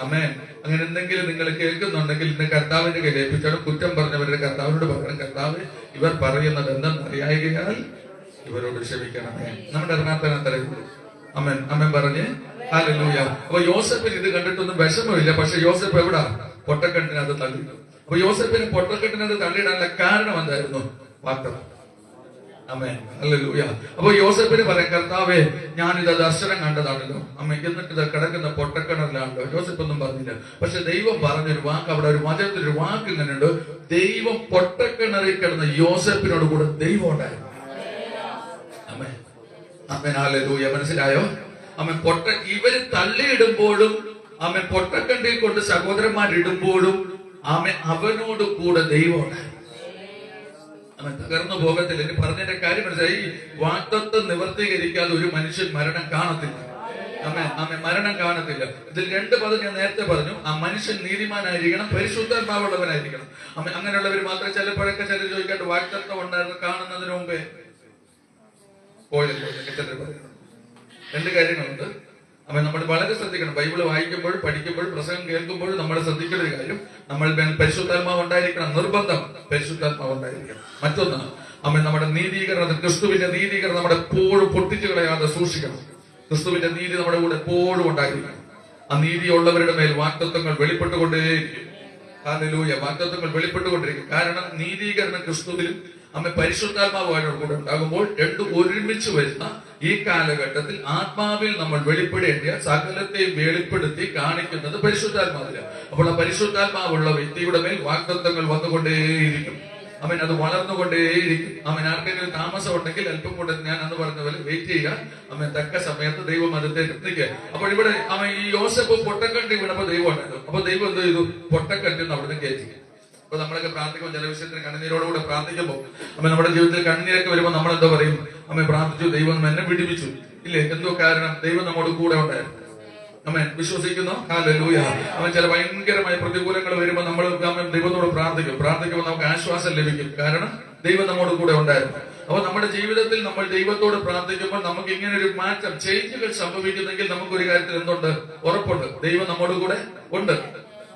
ആമേൻ. അങ്ങനെ എന്തെങ്കിലും നിങ്ങൾ കേൾക്കുന്നുണ്ടെങ്കിൽ ഇന്ന് കർത്താവിന്റെ കയ്യിൽ ഏൽപ്പിച്ചാലും കുറ്റം പറഞ്ഞവരുടെ കർത്താവിനോട് പറയണം, കർത്താവ് ഇവർ പറയുന്നത് എന്തെന്ന് അറിയായികയാൽ ഇവരോട് ക്ഷമിക്കണമേ. നമ്മുടെ ഇറങ്ങാത്തന തരവില്ല. അമ്മൻ അമ്മൻ പറഞ്ഞ് ഹല്ലേലൂയ. അപ്പൊ യോസേഫിന് ഇത് കണ്ടിട്ടൊന്നും വിഷമമില്ല. പക്ഷെ യോസേഫ് എവിടാ? പൊട്ടക്കെട്ടിനകത്ത് തള്ളിയിട്ടു. അപ്പൊ യോസേഫിന് പൊട്ടക്കെട്ടിനകത്ത് തള്ളിയിടാനുള്ള കാരണം എന്തായിരുന്നു? വാഗ്ദത്തം. ആമേൻ. ഹല്ലേലൂയ. അപ്പൊ യോസേഫിന് പറയാം, കർത്താവേ ഞാനിത് ദർശനം കണ്ടതാണല്ലോ അമ്മ, എന്നിട്ട് ഇത് കിടക്കുന്ന പൊട്ടക്കിണറിലാണല്ലോ. യോസേഫ് ഒന്നും പറഞ്ഞില്ല. പക്ഷെ ദൈവം പറഞ്ഞൊരു വാക്ക്, അവിടെ ഒരു വചനത്തിലൊരു വാക്ക് ഇങ്ങനെയുണ്ട്, ദൈവം പൊട്ടക്കിണറിൽ കിടന്ന യോസേഫിനോട് കൂടെ ദൈവം ഉണ്ടായിരുന്നു. ആമേൻ. ആമേൻ. ഹല്ലേലൂയ. മനസ്സിലായോ? ആമേൻ. ഇവര് തള്ളിയിടുമ്പോഴും ആമേൻ പൊട്ടക്കണ്ടിൽ കൊണ്ട് സഹോദരന്മാരിടുമ്പോഴും ആമേൻ അവനോട് കൂടെ ദൈവം ഉണ്ടായിരുന്നു. തകർന്നു പോകത്തില്ല. ഇനി പറഞ്ഞതിന്റെ കാര്യം മനസ്സിലായി. വാഗ്ദത്തം നിവർത്തീകരിക്കാതെ ഒരു മനുഷ്യൻ മരണം കാണത്തില്ല. മരണം കാണത്തില്ല. ഇതിൽ രണ്ട് പദം ഞാൻ നേരത്തെ പറഞ്ഞു. ആ മനുഷ്യൻ നീതിമാനായിരിക്കണം, പരിശുദ്ധാത്മാവുള്ളവനായിരിക്കണം. അങ്ങനെയുള്ളവർ മാത്രമേ ചിലപ്പോഴൊക്കെ ചിലർ ചോദിക്കാണ്ട് വാഗ്ദത്തം ഉണ്ടായിരുന്നു കാണുന്നതിന് മുമ്പേ പോയല്ലോ ചിലർ പറയുന്നു. രണ്ട് കാര്യങ്ങളുണ്ട്. അപ്പൊ നമ്മൾ വളരെ ശ്രദ്ധിക്കണം. ബൈബിള് വായിക്കുമ്പോഴും പഠിക്കുമ്പോഴും പ്രസംഗം കേൾക്കുമ്പോഴും നമ്മൾ ശ്രദ്ധിക്കേണ്ട ഒരു കാര്യം, നമ്മൾ പരിശുദ്ധാത്മാവ് ഉണ്ടായിരിക്കണം, നിർബന്ധം പരിശുദ്ധാത്മാവ് ഉണ്ടായിരിക്കണം. മറ്റൊന്ന്, നമ്മുടെ നീതീകരണം, ക്രിസ്തുവിന്റെ നീതീകരണം നമ്മുടെ എപ്പോഴും പൊട്ടിച്ചു കളയാതെ സൂക്ഷിക്കണം. ക്രിസ്തുവിന്റെ നീതി നമ്മുടെ കൂടെ എപ്പോഴും ഉണ്ടായിരിക്കണം. ആ നീതിയുള്ളവരുടെ മേൽ വാഗ്ദത്തങ്ങൾ വെളിപ്പെട്ടുകൊണ്ടേയിരിക്കും. ഹല്ലേലൂയ, വാഗ്ദത്തങ്ങൾ വെളിപ്പെട്ടുകൊണ്ടിരിക്കും. കാരണം നീതീകരണം ക്രിസ്തുവിലും പരിശുദ്ധാത്മാവുമായിട്ട് കൂടെ ഉണ്ടാകുമ്പോൾ രണ്ടും ഒരുമിച്ച് വരുന്ന ഈ കാലഘട്ടത്തിൽ ആത്മാവിൽ നമ്മൾ വെളിപ്പെടേണ്ട സകലത്തെയും വെളിപ്പെടുത്തി കാണിക്കുന്നത് പരിശുദ്ധാത്മാവിലാണ്. അപ്പോൾ ആ പരിശുദ്ധാത്മാവുള്ള വ്യക്തിയുടെ മേൽ വാഗ്ദത്തങ്ങൾ വന്നുകൊണ്ടേയിരിക്കും. അത് വളർന്നുകൊണ്ടേയിരിക്കും. ആർക്കെങ്കിലും താമസം ഉണ്ടെങ്കിൽ അല്പം കൂടെ ഞാൻ അന്ന് പറഞ്ഞ പോലെ വെയിറ്റ് ചെയ്യുക. തക്ക സമയത്ത് ദൈവം അത് നിൽക്കുക. അപ്പോൾ ഇവിടെ ഈ യോസഫ് പൊട്ടക്കണ്ടി വീണപ്പോ ദൈവം ഉണ്ടായിരുന്നു. അപ്പൊ ദൈവം എന്ത് ചെയ്തു? പൊട്ടക്കണ്ടി അവിടുന്ന് കയറ്റി. അപ്പൊ നമ്മളൊക്കെ പ്രാർത്ഥിക്കുമ്പോൾ ചില വിഷയത്തിന് കണ്ണുനീരോടുകൂടെ പ്രാർത്ഥിക്കുമ്പോൾ നമ്മുടെ ജീവിതത്തിൽ കണ്ണുനീരൊക്കെ വരുമ്പോൾ നമ്മൾ എന്താ പറയും? പ്രാർത്ഥിച്ചു, ദൈവം എന്നെ വിടിപ്പിച്ചു. ഇല്ലേ? എന്തോ കാരണം ദൈവം നമ്മോട് കൂടെ ഉണ്ടായിരുന്നു. വിശ്വസിക്കുന്നു. ഹല്ലേലൂയ. ചില ഭയങ്കരമായ പ്രതികൂലങ്ങൾ വരുമ്പോൾ നമ്മൾ ദൈവത്തോട് പ്രാർത്ഥിക്കുമ്പോൾ നമുക്ക് ആശ്വാസം ലഭിക്കും. കാരണം ദൈവം നമ്മോട് കൂടെ ഉണ്ടായിരുന്നു. അപ്പൊ നമ്മുടെ ജീവിതത്തിൽ നമ്മൾ ദൈവത്തോട് പ്രാർത്ഥിക്കുമ്പോൾ നമുക്ക് ഇങ്ങനെ ഒരു മാറ്റം, ചേഞ്ചുകൾ സംഭവിക്കുന്നെങ്കിൽ നമുക്കൊരു കാര്യത്തിൽ എന്തുണ്ട്? ഉറപ്പുണ്ട്, ദൈവം നമ്മോട് കൂടെ ഉണ്ട്,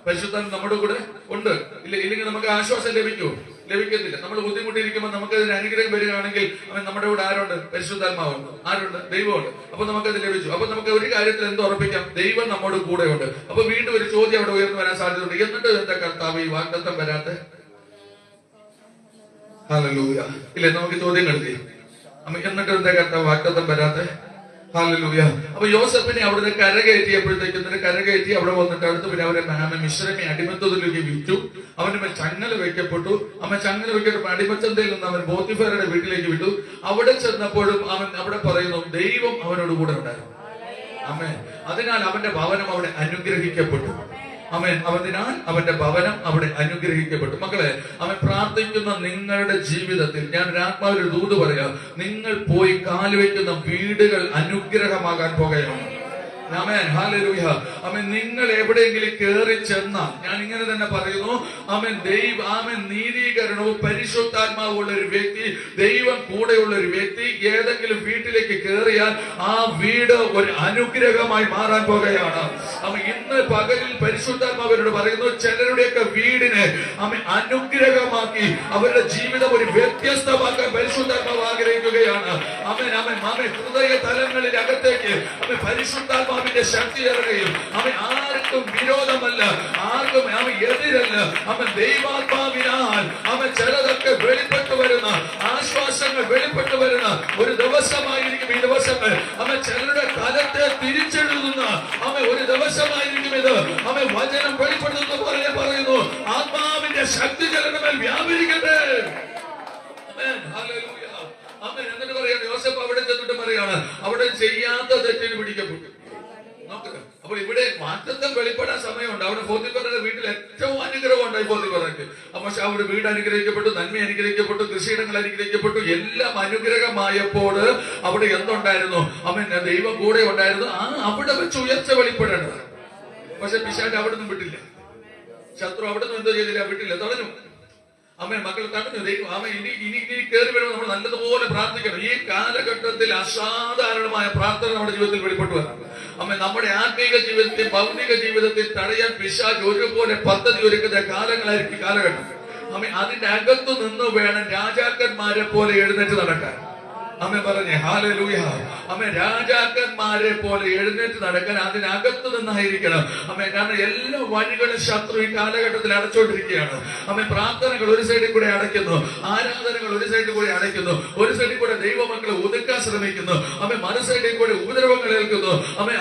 പരിശുദ്ധാത്മാവ് നമ്മുടെ കൂടെ ഉണ്ട്. ഇല്ലെങ്കിൽ നമുക്ക് ആശ്വാസം ലഭിക്കുമോ? ലഭിക്കത്തില്ല. നമ്മൾ ബുദ്ധിമുട്ടിയിരിക്കുമ്പോൾ നമുക്ക് അതിന് അനുഗ്രഹം വരികയാണെങ്കിൽ നമ്മുടെ കൂടെ ആരുണ്ട്? പരിശുദ്ധാത്മാവുണ്ട്. ആരുണ്ട്? ദൈവമുണ്ട്. അപ്പൊ നമുക്കത് ലഭിച്ചു. അപ്പൊ നമുക്ക് ഒരു കാര്യത്തിൽ എന്ത് ഉറപ്പിക്കാം? ദൈവം നമ്മുടെ കൂടെ ഉണ്ട്. അപ്പൊ വീണ്ടും ഒരു ചോദ്യം അവിടെ ഉയർന്നു വരാൻ സാധ്യതയുണ്ട്. എന്നിട്ട് എന്താ കർത്താവ് ഈ വാഗ്ദത്തം വരാത്തെ? ഹല്ലേലൂയ. ഇല്ലേ? നമുക്ക് ചോദ്യങ്ങളില്ലേ? എന്നിട്ട് എന്താ കർത്താവ് വാഗ്ദത്തം വരാത്തെ? ഹല്ലേലൂയ. അപ്പൊ യോസഫിനെ അവിടുന്ന് കരകയറ്റിയപ്പോഴത്തേക്കും കരകയറ്റി അവിടെ വന്നിട്ട് അടുത്ത് പിന്നെ അവരെ മിശ്രമി അടിമത്തത്തിലേക്ക് വിറ്റു. അവന്റെ മേൽ ചങ്ങല വെക്കപ്പെട്ടു. ചങ്ങല വെക്കപ്പെട്ട അടിമച്ചന്തയിൽ നിന്ന് അവൻ പോത്തിഫേറയുടെ വീട്ടിലേക്ക് വിട്ടു. അവിടെ ചെന്നപ്പോഴും അവിടെ പറയുന്നു ദൈവം അവനോട് കൂടെ ഉണ്ടായിരുന്നു. ആമേൻ. അതിനാൽ അവന്റെ ഭവനം അവിടെ അനുഗ്രഹിക്കപ്പെട്ടു. അതിനാൽ അവന്റെ ഭവനം അവിടെ അനുഗ്രഹിക്കപ്പെട്ടു. മക്കളെ, പ്രാർത്ഥിക്കുന്ന നിങ്ങളുടെ ജീവിതത്തിൽ ഞാൻ ആത്മാവിൽ ഒരു ദൂത് പറയാം. നിങ്ങൾ പോയി കാലുവയ്ക്കുന്ന വീടുകൾ അനുഗ്രഹമാകാൻ പോകുകയാണ്. ആമേൻ. ഹല്ലേലൂയ. നിങ്ങൾ എവിടെയെങ്കിലും കയറി ചെന്നാൽ ഞാൻ ഇങ്ങനെ തന്നെ പറയുന്നു. നീതീകരണവും പരിശുദ്ധാത്മാവുള്ള ഒരു വ്യക്തി, ദൈവം കൂടെയുള്ള ഒരു വ്യക്തി ഏതെങ്കിലും വീട്ടിലേക്ക് കയറിയാൽ ആ വീട് ഒരു അനുഗ്രഹമായി മാറാൻ പോകുകയാണ്. ഇന്ന് പകലിൽ പരിശുദ്ധാത്മാവരോട് പറയുന്നു, ചിലരുടെയൊക്കെ വീടിനെ അനുഗ്രഹമാക്കി അവരുടെ ജീവിതം ഒരു വ്യത്യസ്തമാക്കാൻ പരിശുദ്ധാത്മാവ് ആഗ്രഹിക്കുകയാണ്. ഹൃദയ തലങ്ങളിൽ അകത്തേക്ക് പരിശുദ്ധാത്മാവിന്റെ ശക്തി ഇറങ്ങുകയും ആർക്കും വിരോധമല്ല, ആർക്കും എതിരല്ല. ദൈവാത്മാവിനാൽ ചിലതൊക്കെ വെളിപ്പെട്ടു വരുന്ന ആശ്വാസങ്ങൾ വെളിപ്പെട്ടു വരുന്ന ഒരു ദിവസമായിരിക്കും ഈ ദിവസങ്ങൾ. ചിലരുടെ തലത്തെ തിരിച്ചെഴുതുന്ന ഒരു ദിവസമായിരിക്കും ഇത്. വചനം വെളിപ്പെടുത്തുന്ന പോലെ പറയുന്നു, ആത്മാവിന്റെ ശക്തി ചിലരുടെ മേൽ വ്യാപരിക്കട്ടെ. എന്നിട്ട് പറയാണ്, യോസഫ് അവിടെ ചെന്നിട്ട് പറയാണ്, അവിടെ ചെയ്യാത്ത തെറ്റിന് പിടിക്കപ്പെട്ടു. അപ്പോൾ ഇവിടെ മാറ്റത്തെ വെളിപ്പെടാൻ സമയമുണ്ട്. അവിടെ പോത്തിഫേറയുടെ വീട്ടിൽ ഏറ്റവും അനുഗ്രഹം ഉണ്ടായി പോത്തിഫേറയ്ക്ക്. പക്ഷെ അവിടെ വീട് അനുഗ്രഹിക്കപ്പെട്ടു, നന്മ അനുഗ്രഹിക്കപ്പെട്ടു, കൃഷിയിടങ്ങൾ അനുഗ്രഹിക്കപ്പെട്ടു, എല്ലാം അനുഗ്രഹമായപ്പോൾ അവിടെ എന്തുണ്ടായിരുന്നു? ദൈവം കൂടെ ഉണ്ടായിരുന്നു. അവിടെ വെച്ച് ഉയർച്ച വെളിപ്പെടേണ്ടത്. പക്ഷെ പിശാച് അവിടെ നിന്നും വിട്ടില്ല. ശത്രു അവിടെ നിന്നും എന്തോ ചെയ്തില്ല, വിട്ടില്ല, തടഞ്ഞു. മക്കൾ തടഞ്ഞു. ഇനി കയറി വരുമ്പോൾ നമ്മൾ നല്ലതുപോലെ പ്രാർത്ഥിക്കണം. ഈ കാലഘട്ടത്തിൽ അസാധാരണമായ പ്രാർത്ഥന നമ്മുടെ ജീവിതത്തിൽ വെളിപ്പെട്ടു വരണം. നമ്മുടെ ആത്മീക ജീവിതത്തിൽ ഭൗതിക ജീവിതത്തിൽ തടയാൻ പിശാച് ഒരുപോലെ പദ്ധതി ഒരുക്കുന്ന കാലങ്ങളായിരിക്കും കാലഘട്ടം. അതിന്റെ അകത്തു നിന്ന് വേണം രാജാക്കന്മാരെ പോലെ എഴുന്നേറ്റ് നടക്കാൻ. പറഞ്ഞേ ഹല്ലേലൂയ. രാജാക്കന്മാരെ പോലെ എഴുന്നേറ്റ് നടക്കാൻ അതിനകത്ത് നിന്നായിരിക്കണം. കാരണം എല്ലാ വഴികളും ശത്രു ഈ കാലഘട്ടത്തിൽ അടച്ചോണ്ടിരിക്കുകയാണ്. പ്രാർത്ഥനകൾ ഒരു സൈഡിൽ കൂടെ അടയ്ക്കുന്നു, ആരാധനകൾ ഒരു സൈഡിൽ കൂടെ അടയ്ക്കുന്നു, ഒരു സൈഡിൽ കൂടെ ദൈവമക്കളെ ഒതുക്കാൻ ശ്രമിക്കുന്നു. മറു സൈഡിൽ കൂടെ ഉപദ്രവങ്ങൾ ഏൽക്കുന്നു.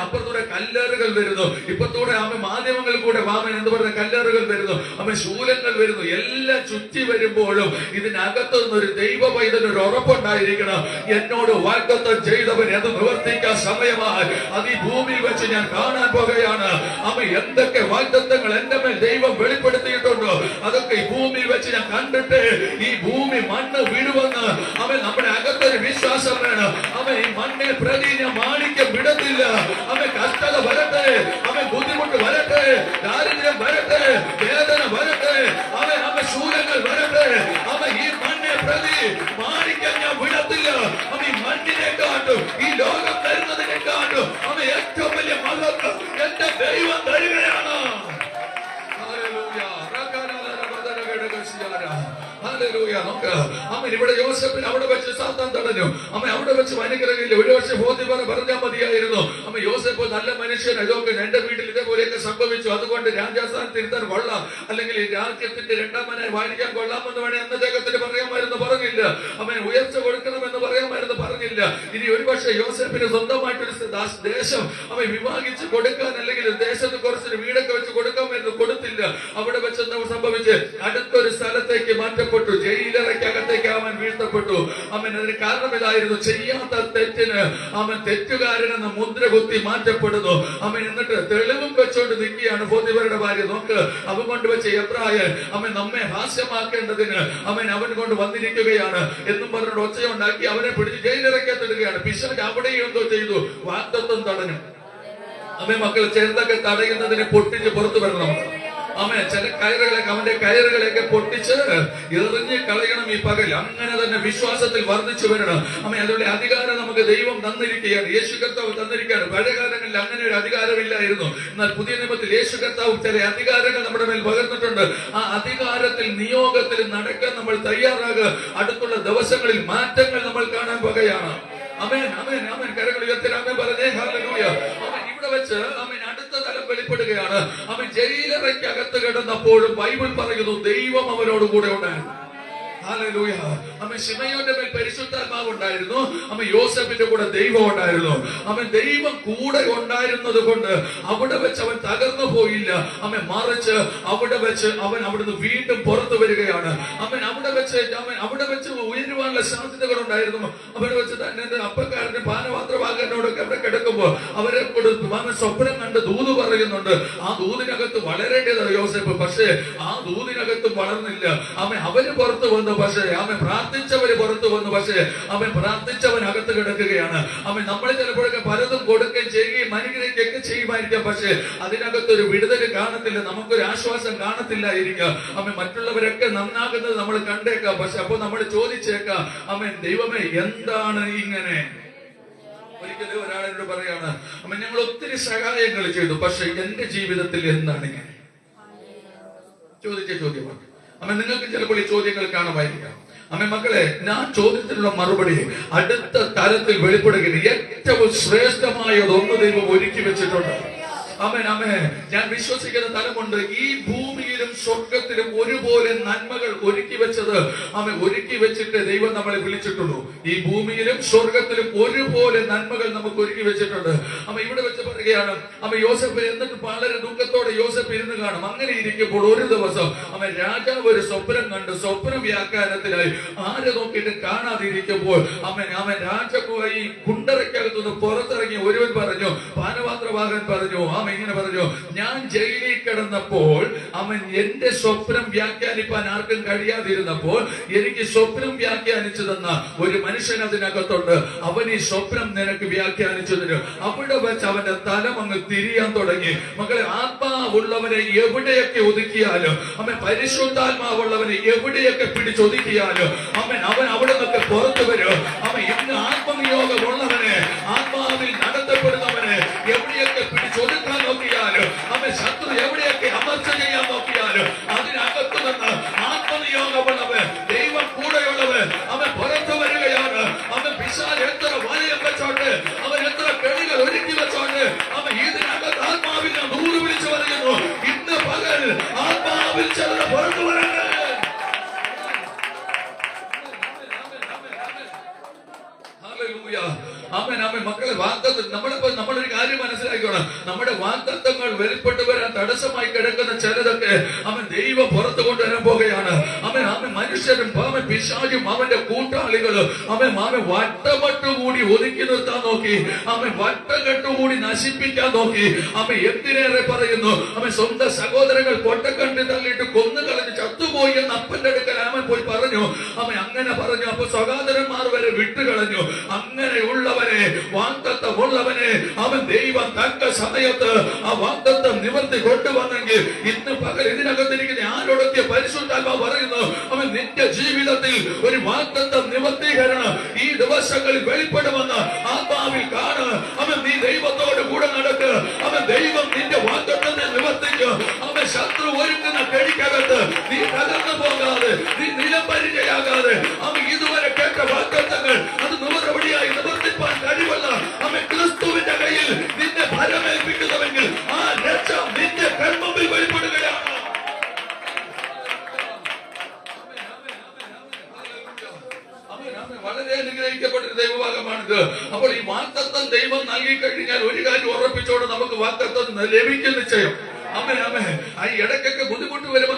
അപ്പുറത്തൂടെ കല്ലേറുകൾ വരുന്നു, ഇപ്പത്തൂടെ മാധ്യമങ്ങളിൽ കൂടെ എന്ന് പറഞ്ഞ കല്ലേറുകൾ വരുന്നു, ശൂലങ്ങൾ വരുന്നു. എല്ലാം ചുറ്റി വരുമ്പോഴും ഇതിനകത്ത് നിന്നൊരു ദൈവ പൈതലിനൊരു ഉറപ്പുണ്ടായിരിക്കണം. എന്നോട് വാഗ്ദത്തം ചെയ്തവൻ അത് നിവർത്തിക്കാൻ സമയമായി. അത് ഈ ഭൂമിയിൽ വെച്ച് ഞാൻ കാണാൻ പോകുകയാണ്. എന്തൊക്കെ വാഗ്ദത്തങ്ങൾ എന്റെ മേൽ ദൈവം വെളിപ്പെടുത്തിയിട്ടുണ്ടോ അതൊക്കെ ഈ ഭൂമിയിൽ വെച്ച് ഞാൻ കണ്ടിട്ട് ഈ ഭൂമി മണ്ണ് വിടുവെന്ന് നമ്മുടെ അകത്തൊരു വിശ്വാസം വേണം. ഈ മണ്ണിൽ പ്രതി ഞാൻ മാണിക്യം വിടത്തില്ല. കഷ്ടത വരട്ടെ, ബുദ്ധിമുട്ട് വരട്ടെ, ദാരിദ്ര്യം വരട്ടെ, വേദന വരട്ടെ, ശൂലങ്ങൾ വരട്ടെ, ഈ മണ്ണിനെ പ്രതി മാണിക്യം ഞാൻ വിടത്തില്ല. ഈ മണ്ണിനെ കാട്ടും, ഈ ലോകം തരുന്നതിനെ കാട്ടും നോക്ക്. അവൻ ഇവിടെ യോസേഫിന് അവിടെ വെച്ച് സാത്താൻ തടഞ്ഞു. അവൻ അവിടെ വെച്ച് അനുഗ്രഹമില്ല. ഒരു വർഷം പോത്തിഫർ പറഞ്ഞാൽ മതിയായിരുന്നു. അവൻ യോസേഫ് നല്ല മനുഷ്യൻ, ഇതൊക്കെ എന്റെ വീട്ടിൽ ഇതേപോലെയൊക്കെ സംഭവിച്ചു, അതുകൊണ്ട് രാജാസ്ഥാനത്ത് ഇരുത്താൻ കൊള്ളാം, അല്ലെങ്കിൽ രാജ്യത്തിന്റെ രണ്ടാമനായി വാഴിക്കാൻ കൊള്ളാമെന്ന് വേണേ അന്ന് അദ്ദേഹത്തിന് പറയാമായിരുന്നു, പറഞ്ഞില്ല. അവൻ ഉയർച്ച കൊടുക്കണമെന്ന് പറയാമായിരുന്നു, പറഞ്ഞില്ല. ഇനി ഒരുപക്ഷെ യോസേഫിന് സ്വന്തമായിട്ടൊരു ദേശം അവൻ വിഭാഗിച്ച് കൊടുക്കാൻ, അല്ലെങ്കിൽ ദേശത്ത് കുറച്ചൊരു വീടൊക്കെ വെച്ച് കൊടുക്കാമായിരുന്നു, കൊടുത്തില്ല. അവിടെ വെച്ച് സംഭവിച്ച് അടുത്തൊരു സ്ഥലത്തേക്ക് മാറ്റപ്പെട്ടു, ജയിലറയ്ക്കകത്തേക്ക് അവൻ വീഴ്ത്തപ്പെട്ടു. അവൻ അതിന് കാരണം ഇതായിരുന്നു, ചെയ്യാത്ത തെറ്റിന് അവൻ തെറ്റുകാരനെന്ന് മുദ്ര കുത്തി മാറ്റപ്പെടുന്നു. അവൻ എന്നിട്ട് തെളിവും വെച്ചോണ്ട് നിൽക്കുകയാണ് പോത്തിഫറുടെ ഭാര്യ. നോക്ക്, അവൻ കൊണ്ടുവച്ച എബ്രായൻ അവൻ നമ്മെ ഹാസ്യമാക്കേണ്ടതിന് അവൻ കൊണ്ട് വന്നിരിക്കുകയാണ് എന്നും പറഞ്ഞിട്ട് ഒച്ചയുണ്ടാക്കി അവനെ പിടിച്ച് ജയിലിറക്കത്തിടുകയാണ്. പിശാച് അവിടെയും എന്തോ ചെയ്തു, വാഗ്ദത്തം തടഞ്ഞു. അവൻ മക്കൾ ചേർത്തൊക്കെ തടയുന്നതിനെ പൊട്ടിച്ച് പുറത്തു വരണം. അവൻ ചില കയറുകളൊക്കെ, അവന്റെ കയറുകളെയൊക്കെ പൊട്ടിച്ച് എറിഞ്ഞ് കളയണം ഈ പകൽ. അങ്ങനെ തന്നെ വിശ്വാസത്തിൽ വർദ്ധിച്ചു വരണം. അവൻ അതിലുള്ള അധികാരം നമുക്ക് ദൈവം തന്നിരിക്കുകയാണ്, യേശു കർത്താവ് തന്നിരിക്കുകയാണ്. പഴയ കാലങ്ങളിൽ അങ്ങനെ ഒരു അധികാരമില്ലായിരുന്നു. എന്നാൽ പുതിയ നിയമത്തിൽ യേശു കർത്താവ് ചില അധികാരങ്ങൾ നമ്മുടെ മേൽ പകർന്നിട്ടുണ്ട്. ആ അധികാരത്തിൽ നിയോഗത്തിൽ നടക്കാൻ നമ്മൾ തയ്യാറാകുക. അടുത്തുള്ള ദിവസങ്ങളിൽ മാറ്റങ്ങൾ നമ്മൾ കാണാൻ വകയാണ്. ആമേൻ, ആമേൻ, ആമേൻ. കരങ്ങൾ ഉയർത്തി ആമേൻ പറഞ്ഞേ. ഹല്ലേലൂയ. അവൻ ഇവിടെ വെച്ച് അവൻ അടുത്ത തലം വെളിപ്പെടുകയാണ്. അവൻ ജയിലറയ്ക്കകത്ത് കിടന്നപ്പോഴും ബൈബിൾ പറയുന്നു ദൈവം അവനോട് കൂടെ ഉണ്ടായിരുന്നു. ഹല്ലേലൂയ. അവൻ ശിമയോന്റെ മേൽ പരിശുദ്ധാത്മാവ് ഉണ്ടായിരുന്നു. അവൻ യോസേഫിന്റെ കൂടെ ദൈവം ഉണ്ടായിരുന്നു. അവൻ ദൈവം കൂടെ ഉണ്ടായിരുന്നത് കൊണ്ട് അവിടെ വെച്ച് അവൻ തകർന്നു പോയില്ല. അവൻ മറിച്ച് അവിടെ വെച്ച് അവൻ അവിടുന്ന് വീണ്ടും പുറത്തു വരികയാണ്. അവൻ അവിടെ വെച്ച് ഉയരുവാനുള്ള സാധ്യതകൾ ഉണ്ടായിരുന്നു. അവിടെ വെച്ച് തന്നെ അപ്പക്കാരന്റെ പാനപാത്രവാഹകനോടൊക്കെ അവിടെ കിടക്കുമ്പോൾ അവരെ അവൻ സ്വപ്നം കണ്ട് ദൂത് പറയുന്നുണ്ട്. ആ ദൂതിനകത്ത് വളരേണ്ടതാണ് യോസേഫ്. പക്ഷേ ആ ദൂതിനകത്ത് വളർന്നില്ല. അവന് പുറത്തു വന്നു. പക്ഷേ അവൻ പ്രാർത്ഥിച്ചവര് പുറത്തു വന്നു. പക്ഷേ അവൻ പ്രാർത്ഥിച്ചവൻ അകത്ത് കിടക്കുകയാണ്. അവൻ നമ്മൾ ചിലപ്പോഴൊക്കെ പലതും കൊടുക്കുകയും ചെയ്യുകയും അനുഗ്രഹിക്കുകയൊക്കെ ചെയ്യുമായിരിക്കാം. പക്ഷേ അതിനകത്തൊരു വിടുതൽ കാണത്തില്ല, നമുക്കൊരു ആശ്വാസം കാണത്തില്ലായിരിക്കാം. അവൻ മറ്റുള്ളവരൊക്കെ നന്നാകുന്നത് നമ്മൾ കണ്ടേക്കാം. പക്ഷെ അപ്പൊ നമ്മൾ ചോദിച്ചേക്കാം, അവൻ ദൈവമേ എന്താണ് ഇങ്ങനെ? ഒരിക്കലും ഒരാളോട് പറയാണ്, അവൻ ഞങ്ങൾ ഒത്തിരി സഹായങ്ങൾ ചെയ്തു, പക്ഷെ എന്റെ ജീവിതത്തിൽ എന്താണ് ഇങ്ങനെ? ചോദിച്ച ചോദ്യമാണ്. അമ്മ നിങ്ങൾക്ക് ചിലപ്പോൾ ഈ ചോദ്യങ്ങൾ കാണുമായിരിക്കാം. അമ്മ മക്കളെ, ഞാൻ ചോദ്യത്തിനുള്ള മറുപടി അടുത്ത തലത്തിൽ വെളിപ്പെടുകയാണ്. ഏറ്റവും ശ്രേഷ്ഠമായതൊന്ന് ദൈവം ഒരുക്കി വെച്ചിട്ടുണ്ട്. ആമേൻ, ആമേൻ. ഞാൻ വിശ്വസിക്കുന്ന തലമുണ്ട്. ഈ ഭൂമിയിലും സ്വർഗത്തിലും ഒരുപോലെ നന്മകൾ ഒരുക്കി വെച്ചത് ഒരുക്കി വെച്ചിട്ട് ദൈവം നമ്മളെ വിളിച്ചിട്ടുള്ളൂ. ഈ ഭൂമിയിലും സ്വർഗത്തിലും ഒരുപോലെ നന്മകൾ നമുക്ക് ഒരുക്കി വെച്ചിട്ടുണ്ട്. ഇവിടെ വെച്ച് പറയുകയാണ്, യോസേഫ് എന്നിട്ട് വളരെ ദുഃഖത്തോടെ യോസേഫ് ഇരുന്ന് കാണും. അങ്ങനെ ഇരിക്കുമ്പോൾ ഒരു ദിവസം രാജാവ് ഒരു സ്വപ്നം കണ്ട് സ്വപ്ന വ്യാഖ്യാനത്തിനായി ആരെ നോക്കിയിട്ട് കാണാതിരിക്കുമ്പോൾ രാജാവ് ഈ കുണ്ടറയ്ക്കകത്തുനിന്ന് പുറത്തിറങ്ങി ഒരുവൻ പറഞ്ഞു, പാനപാത്രവാഹകൻ പറഞ്ഞു, ഇങ്ങനെ പറഞ്ഞു, ഞാൻ ജയിലിൽ കിടന്നപ്പോൾ എന്റെ സ്വപ്നം വ്യാഖ്യാനിപ്പാൻ ആർക്കും കഴിയാതിരുന്നപ്പോൾ എനിക്ക് സ്വപ്നം വ്യാഖ്യാനിച്ചു തന്ന ഒരു മനുഷ്യൻ അതിനകത്തുണ്ട്. അവൻ ഈ സ്വപ്നം നിനക്ക് വ്യാഖ്യാനിച്ചു തരും. അവിടെ വെച്ച് അവന്റെ തലം അങ്ങ് തിരിയാൻ തുടങ്ങി. മക്കളെ, ആത്മാവുള്ളവനെ എവിടെയൊക്കെ ഒതുക്കിയാലും പരിശുദ്ധാത്മാവുള്ളവനെ എവിടെയൊക്കെ പിടിച്ചൊതുക്കിയാലും അവൻ അവിടെ നിന്നൊക്കെ പുറത്തു വരും. ഇന്ന് ആത്മനിയോഗമുള്ളവനെ, ആത്മാവിൽ നടത്തപ്പെടുന്നവനെ എവിടെയൊക്കെ പിടിച്ചൊതുക്കാൻ നോക്കിയാലും ശത്രു എവിടെയൊക്കെ അമർച്ച ചെയ്യാൻ നോക്കിയാലും അതിനകത്തു നിന്ന് ആത്മനിയോഗമുള്ളവൻ, ദൈവം കൂടെയുള്ളവൻ പുറത്തു വരികയാണ്. പിശാച് എത്ര വലയം വെച്ചോണ്ട്, എത്ര കെണികൾ ഒരുക്കി വെച്ചോണ്ട് ഇതിനകത്ത് ആത്മാവിൽ ഞാൻ ദൂത് വിളിച്ചു പറയുന്നു, ഇന്ന് പകൽ ആത്മാവിൽ ചിലത് പുറത്തു വരാൻ. മക്കളെ, വാഗ്ദത്തം നമ്മളൊരു കാര്യം മനസ്സിലാക്കണം. നമ്മുടെ വാഗ്ദത്തങ്ങൾ വെളിപ്പെട്ടു വരാൻ തടസ്സമായി കിടക്കുന്ന ചിലതൊക്കെ ദൈവം പുറത്തു കൊണ്ടുവരാൻ പോകുകയാണ്. മനുഷ്യരും പിശാചും അവന്റെ കൂട്ടാളികളും വട്ടമട്ടുകൂടി ഒതുക്കി നിർത്താൻ നോക്കി, വട്ടകെട്ടുകൂടി നശിപ്പിക്കാൻ നോക്കി. എന്തിനേറെ പറയുന്നു, സ്വന്തം സഹോദരങ്ങൾ പൊട്ടക്കണ്ടി തള്ളിയിട്ട് കൊന്നുകളഞ്ഞ് ചത്തുപോയി എന്ന് അപ്പന്റെ അടുക്കൽ പോയി പറഞ്ഞു. അങ്ങനെ പറഞ്ഞു. അപ്പൊ സഹോദരന്മാർ വരെ വിട്ടുകളഞ്ഞു. അങ്ങനെയുള്ളവനെ, വാഗ്ദത്തമുള്ളവനെ ദൈവം തക്ക സമയത്ത് ആ വാഗ്ദത്തം നിവർത്തി കൊണ്ടുവന്നെങ്കിൽ ഇന്ന് പകൽ ഇതിനകത്തിരിക്കുന്ന ആരോടൊക്കെ പരിശുദ്ധാത്മാവ് പറയുന്നു, നിന്റെ ജീവിതത്തിൽ ഒരു വാഗ്ദത്തം നിവർത്തീകരണം ഈ ദിവസങ്ങളിൽ വെളിപ്പെടുമെന്ന് ആത്മാവിൽ കാണുക. നീ ദൈവത്തോട് കൂടെ നടക്ക്. അവൻ ദൈവം നിന്റെ വാഗ്ദത്തത്തെ നിവർത്തിക്കും. അവൻ ശത്രു ഒരുക്കുന്ന കെണിക്കകത്ത് നീ തകർന്നു പോകാതെ, നീ നിലംപരിചയാകാതെ, അവൻ ഇതുവരെ കേട്ട വാഗ്ദത്തങ്ങൾ അത് നിറപടിയായി നിവർത്തിപ്പാൻ കഴിവുള്ള അവൻ ക്രിസ്തുവിന്റെ കയ്യിൽ നിന്നെ ഫലമേൽപ്പിക്കുന്നുവെങ്കിൽ ആ രക്ഷ നിന്റെ കൺമുമ്പിൽ വെളിപ്പെടുകയാണ്. വളരെ അനുഗ്രഹിക്കപ്പെട്ട ദൈവഭാഗമാണിത്. അപ്പോൾ ഈ വാഗ്ദത്തം ദൈവം നൽകി കഴിഞ്ഞാൽ ഒരു കാര്യം ഉറപ്പിച്ചോടെ നമുക്ക് വാഗ്ദത്തം ലഭിക്കും നിശ്ചയം. അമ്മേ അമ്മേ, ആ ഇടയ്ക്കൊക്കെ ബുദ്ധിമുട്ട് വരുമ്പോ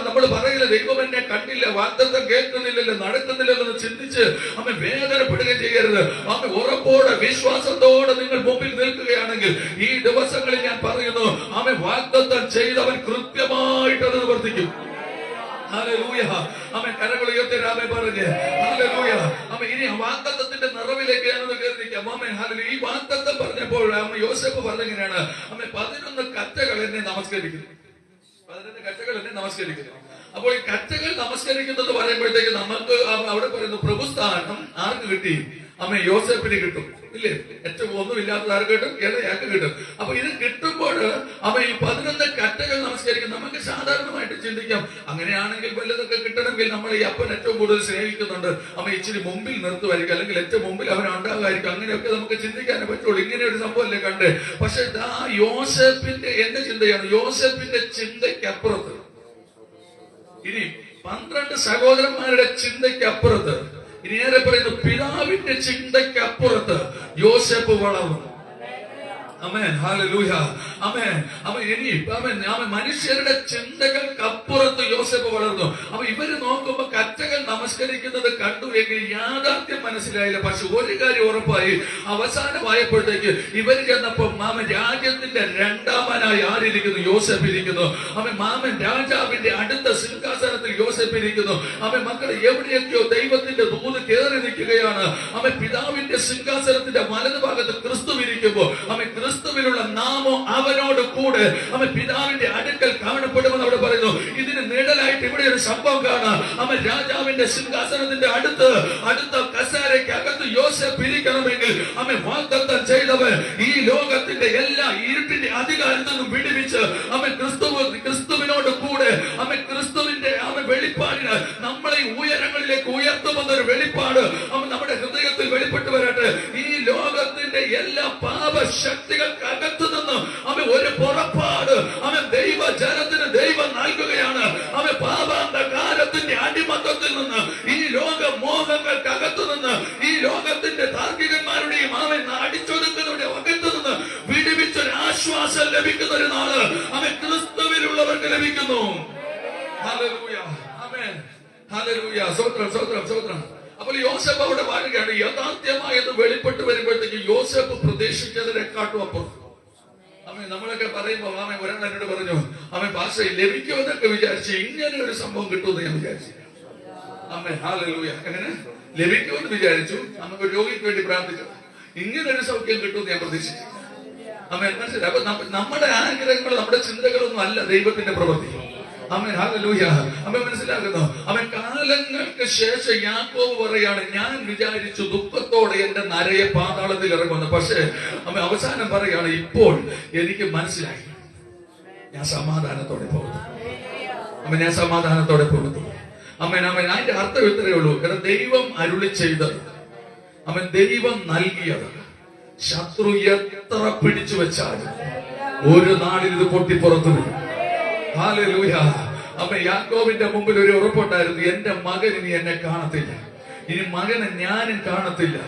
നമ്മൾ പറയില്ല, ദൈവം എന്നെ കണ്ടില്ല, വാഗ്ദത്തം കേൾക്കുന്നില്ലല്ലോ, നടക്കുന്നില്ലെന്ന് ചിന്തിച്ച് അമ്മ വേദനപ്പെടുകയും ചെയ്യരുത്. അമ്മ ഉറപ്പോടെ വിശ്വാസത്തോടെ നിങ്ങൾ മുമ്പിൽ നിൽക്കുകയാണെങ്കിൽ ഈ ദിവസങ്ങളിൽ ഞാൻ പറയുന്നു, അമ്മ വാഗ്ദത്തം ചെയ്തവൻ കൃത്യമായിട്ട് അത് നിവർത്തിക്കും. ഹല്ലേലൂയ. ആമേൻ. കരങ്ങൾ ഉയർത്തി ആമേൻ പറഞ്ഞ് ഹല്ലേലൂയ. ആമേൻ. ഇനി വാഗ്ദത്തത്തിന്റെ നിറവിലേക്ക് ഞാനൊന്ന് കേൾപ്പിക്കാം. ആമേൻ. ഹല്ലേലൂയ. ഈ വാഗ്ദത്തം പറഞ്ഞപ്പോൾ യോസേഫ് പറഞ്ഞെങ്ങനെയാണ്, ആമേൻ, 11 കറ്റകൾ എന്നെ നമസ്കരിക്കുന്നു. 11 കറ്റകൾ എന്നെ നമസ്കരിക്കുന്നു. അപ്പോൾ ഈ കറ്റകൾ നമസ്കരിക്കുന്നത് പറയുമ്പോഴത്തേക്ക് നമുക്ക് അവിടെ പറയുന്നു പ്രഭുസ്ഥാനം ആർക്ക് കിട്ടി? അമ്മ യോസേഫിന് കിട്ടും, ഇല്ലേ? ഏറ്റവും ഒന്നുമില്ലാത്തത് ആർക്ക് കിട്ടും? ഇളയാൾക്ക് കിട്ടും. അപ്പൊ ഇത് കിട്ടുമ്പോൾ അമ്മ ഈ 11 കറ്റകൾ നമസ്കരിക്കും. നമുക്ക് സാധാരണമായിട്ട് ചിന്തിക്കാം, അങ്ങനെയാണെങ്കിൽ വല്ലതൊക്കെ കിട്ടണമെങ്കിൽ നമ്മൾ ഈ അപ്പൻ ഏറ്റവും കൂടുതൽ സ്നേഹിക്കുന്നുണ്ട്, അമ്മ ഇച്ചിരി മുമ്പിൽ നിർത്തുമായിരിക്കും, അല്ലെങ്കിൽ ഏറ്റവും മുമ്പിൽ അവൻ ഉണ്ടാകുമായിരിക്കും. അങ്ങനെയൊക്കെ നമുക്ക് ചിന്തിക്കാനേ പറ്റുള്ളൂ. ഇങ്ങനെ ഒരു സംഭവമല്ലേ കണ്ട്. പക്ഷെ ആ യോസേഫിന്റെ എന്റെ ചിന്തയാണ്, യോസേഫിന്റെ ചിന്തയ്ക്കപ്പുറത്ത്, ഇനി 12 സഹോദരന്മാരുടെ ചിന്തയ്ക്കപ്പുറത്ത്, ഇനി നേരെ പറയുന്നു പിതാവിന്റെ ചിന്തയ്ക്കപ്പുറത്ത് യോസേഫ് വളർന്നു. ആമേൻ. ഹല്ലേലൂയ. ആമേൻ. ആമേൻ. ഇനി ആമേൻ മനുഷ്യരുടെ ചിന്തകൾക്കപ്പുറത്ത് യോസേഫ് വളർന്നു. അപ്പൊ ഇവര് നോക്കുമ്പോ കറ്റകൾ നമസ്കരിക്കുന്നത് കണ്ടു എങ്കിൽ യാഥാർത്ഥ്യം മനസ്സിലായില്ല. പക്ഷെ ഒരു കാര്യം ഉറപ്പായി, അവസാനമായപ്പോഴത്തേക്ക് ഇവര് ചെന്നപ്പോ മാമൻ രാജ്യത്തിന്റെ രണ്ടാമനായി ആരിയിരിക്കുന്നു? യോസേഫ് ഇരിക്കുന്നു. അവൻ മാമൻ രാജാവിന്റെ അടുത്ത സിംഹാസനത്തിൽ യോസേഫ് ഇരിക്കുന്നു. അവൻ മക്കളെ എവിടെയൊക്കെയോ ദൈവത്തിന്റെ ദൂത് കയറി നിൽക്കുകയാണ്. അവൻ പിതാവിന്റെ സിംഹാസനത്തിന്റെ വലതുഭാഗത്ത് ക്രിസ്തു ഇരിക്കുമ്പോ അവൻ ക്രിസ്തുവിലുള്ള നാമോ അവനോട് കൂടെ അവൻ പിതാവിന്റെ അടുക്കൽ കാണപ്പെടുമെന്ന് അവിടെ പറയുന്നു. ഇതിന് നിഴലായിട്ട് ഇവിടെ ഒരു സംഭവം കാണാം. അവൻ രാജാവിന്റെ സിംഹാസനത്തിന്റെ അടുത്ത കസേരയ്ക്കകത്ത് യോസേഫ് ഇരിക്കണമെങ്കിൽ അവൻ വാഗ്ദത്തം ചെയ്തവൻ ഈ ലോകത്തിന്റെ എല്ലാ ഇരുട്ടിന്റെ അധികാരത്തിൽ നിന്നും വിടുവിച്ച് അവൻ ക്രിസ്തുവിനോട് കൂടെ അവൻ ക്രിസ്തുവിന്റെ അവൻ വെളിപ്പാടിന് നമ്മളെ ഉയരങ്ങളിലേക്ക് ഉയർത്തുമെന്നൊരു വെളിപ്പാട് അവൻ നമ്മുടെ ഹൃദയത്തിൽ വെളിപ്പെട്ടു വരട്ടെ. ഈ ലോകത്തിന്റെ എല്ലാ പാപശക്തികൾക്കകത്തു നിന്ന് അവൻ ഒരു പുറപ്പാട് അവൻ ദൈവജനത്തിന് ദൈവം നൽകുകയാണ്. അവൻ പാപാന്തകാരത്തിന്റെ അടിമത്തത്തിൽ നിന്ന്, ഈ ലോക മോഹങ്ങൾക്കകത്തു നിന്ന്, ഈ ലോകത്തിന്റെ താർക്കികന്മാരുടെയും അവൻ അടിച്ചൊതുക്കുന്നവരുടെ അകത്തു നിന്ന് വിടുവിച്ചൊരു ആശ്വാസം ലഭിക്കുന്ന ഒരു നാള് അവൻ ക്രിസ്തുവിലുള്ളവർക്ക് ലഭിക്കുന്നു. ഹല്ലേലൂയ. ആമേൻ. ഹല്ലേലൂയ. സ്തോത്രം, സ്തോത്രം, സ്തോത്രം. അപ്പോൾ യോസേഫ് അവിടെ വാഴുകയാണ്. യാഥാർത്ഥ്യമായത് വെളിപ്പെട്ട് വരുമ്പോഴത്തേക്ക് യോസേഫ് പ്രതീക്ഷിച്ചതിനെക്കാട്ടും അപ്പുറം. അമ്മ നമ്മളൊക്കെ പറയുമ്പോ ആമ ഒരാൾ എന്നോട് പറഞ്ഞു, അമ്മ ഭാഷ ലഭിക്കുമെന്നൊക്കെ വിചാരിച്ചു, ഇങ്ങനെ ഒരു സംഭവം കിട്ടുമെന്ന് ഞാൻ വിചാരിച്ചു. അമ്മ ഹല്ലേലൂയ. എങ്ങനെ ലഭിക്കുമെന്ന് വിചാരിച്ചു, നമുക്ക് രോഗിക്ക് വേണ്ടി പ്രാർത്ഥിച്ചു, ഇങ്ങനെ ഒരു സൗഖ്യം കിട്ടുമെന്ന് ഞാൻ പ്രതീക്ഷിച്ചു. അമ്മ മനസ്സിലായി. അപ്പൊ നമ്മുടെ ആഗ്രഹങ്ങൾ നമ്മുടെ ചിന്തകളൊന്നും അല്ല ദൈവത്തിന്റെ പ്രവൃത്തി. ആമേൻ. ഹല്ലേലൂയ. അമ്മ മനസ്സിലാക്കുന്നു. അവൻ കാലങ്ങൾക്ക് ശേഷം യാക്കോബ് പറയാണ്, ഞാൻ വിചാരിച്ചു ദുഃഖത്തോടെ എന്റെ നരയെ പാതാളത്തിൽ ഇറങ്ങുന്നു. പക്ഷേ അമ്മ അവസാനം പറയാണ്, ഇപ്പോൾ എനിക്ക് മനസ്സിലായി, ഞാൻ സമാധാനത്തോടെ പോകുന്നു. അമ്മ ഞാൻ സമാധാനത്തോടെ പോകുന്നു. അമ്മൻ അതിന്റെ അർത്ഥം ഇത്രയേ ഉള്ളൂ. കാരണം ദൈവം അരുളി ചെയ്തത്, അവൻ ദൈവം നൽകിയത്, ശത്രു എത്ര പിടിച്ചു വെച്ചാലും ഒരു നാളിൽ ഇത് പൊട്ടിപ്പുറത്തു വരും. ഹല്ലേലൂയ. അമ്മ യാക്കോബിന്റെ മുമ്പിൽ ഒരു ഉറപ്പുണ്ടായിരുന്നു, എന്റെ മകൻ ഇനി എന്നെ കാണത്തില്ല, ഇനി മകനെ ഞാനും കാണത്തില്ല.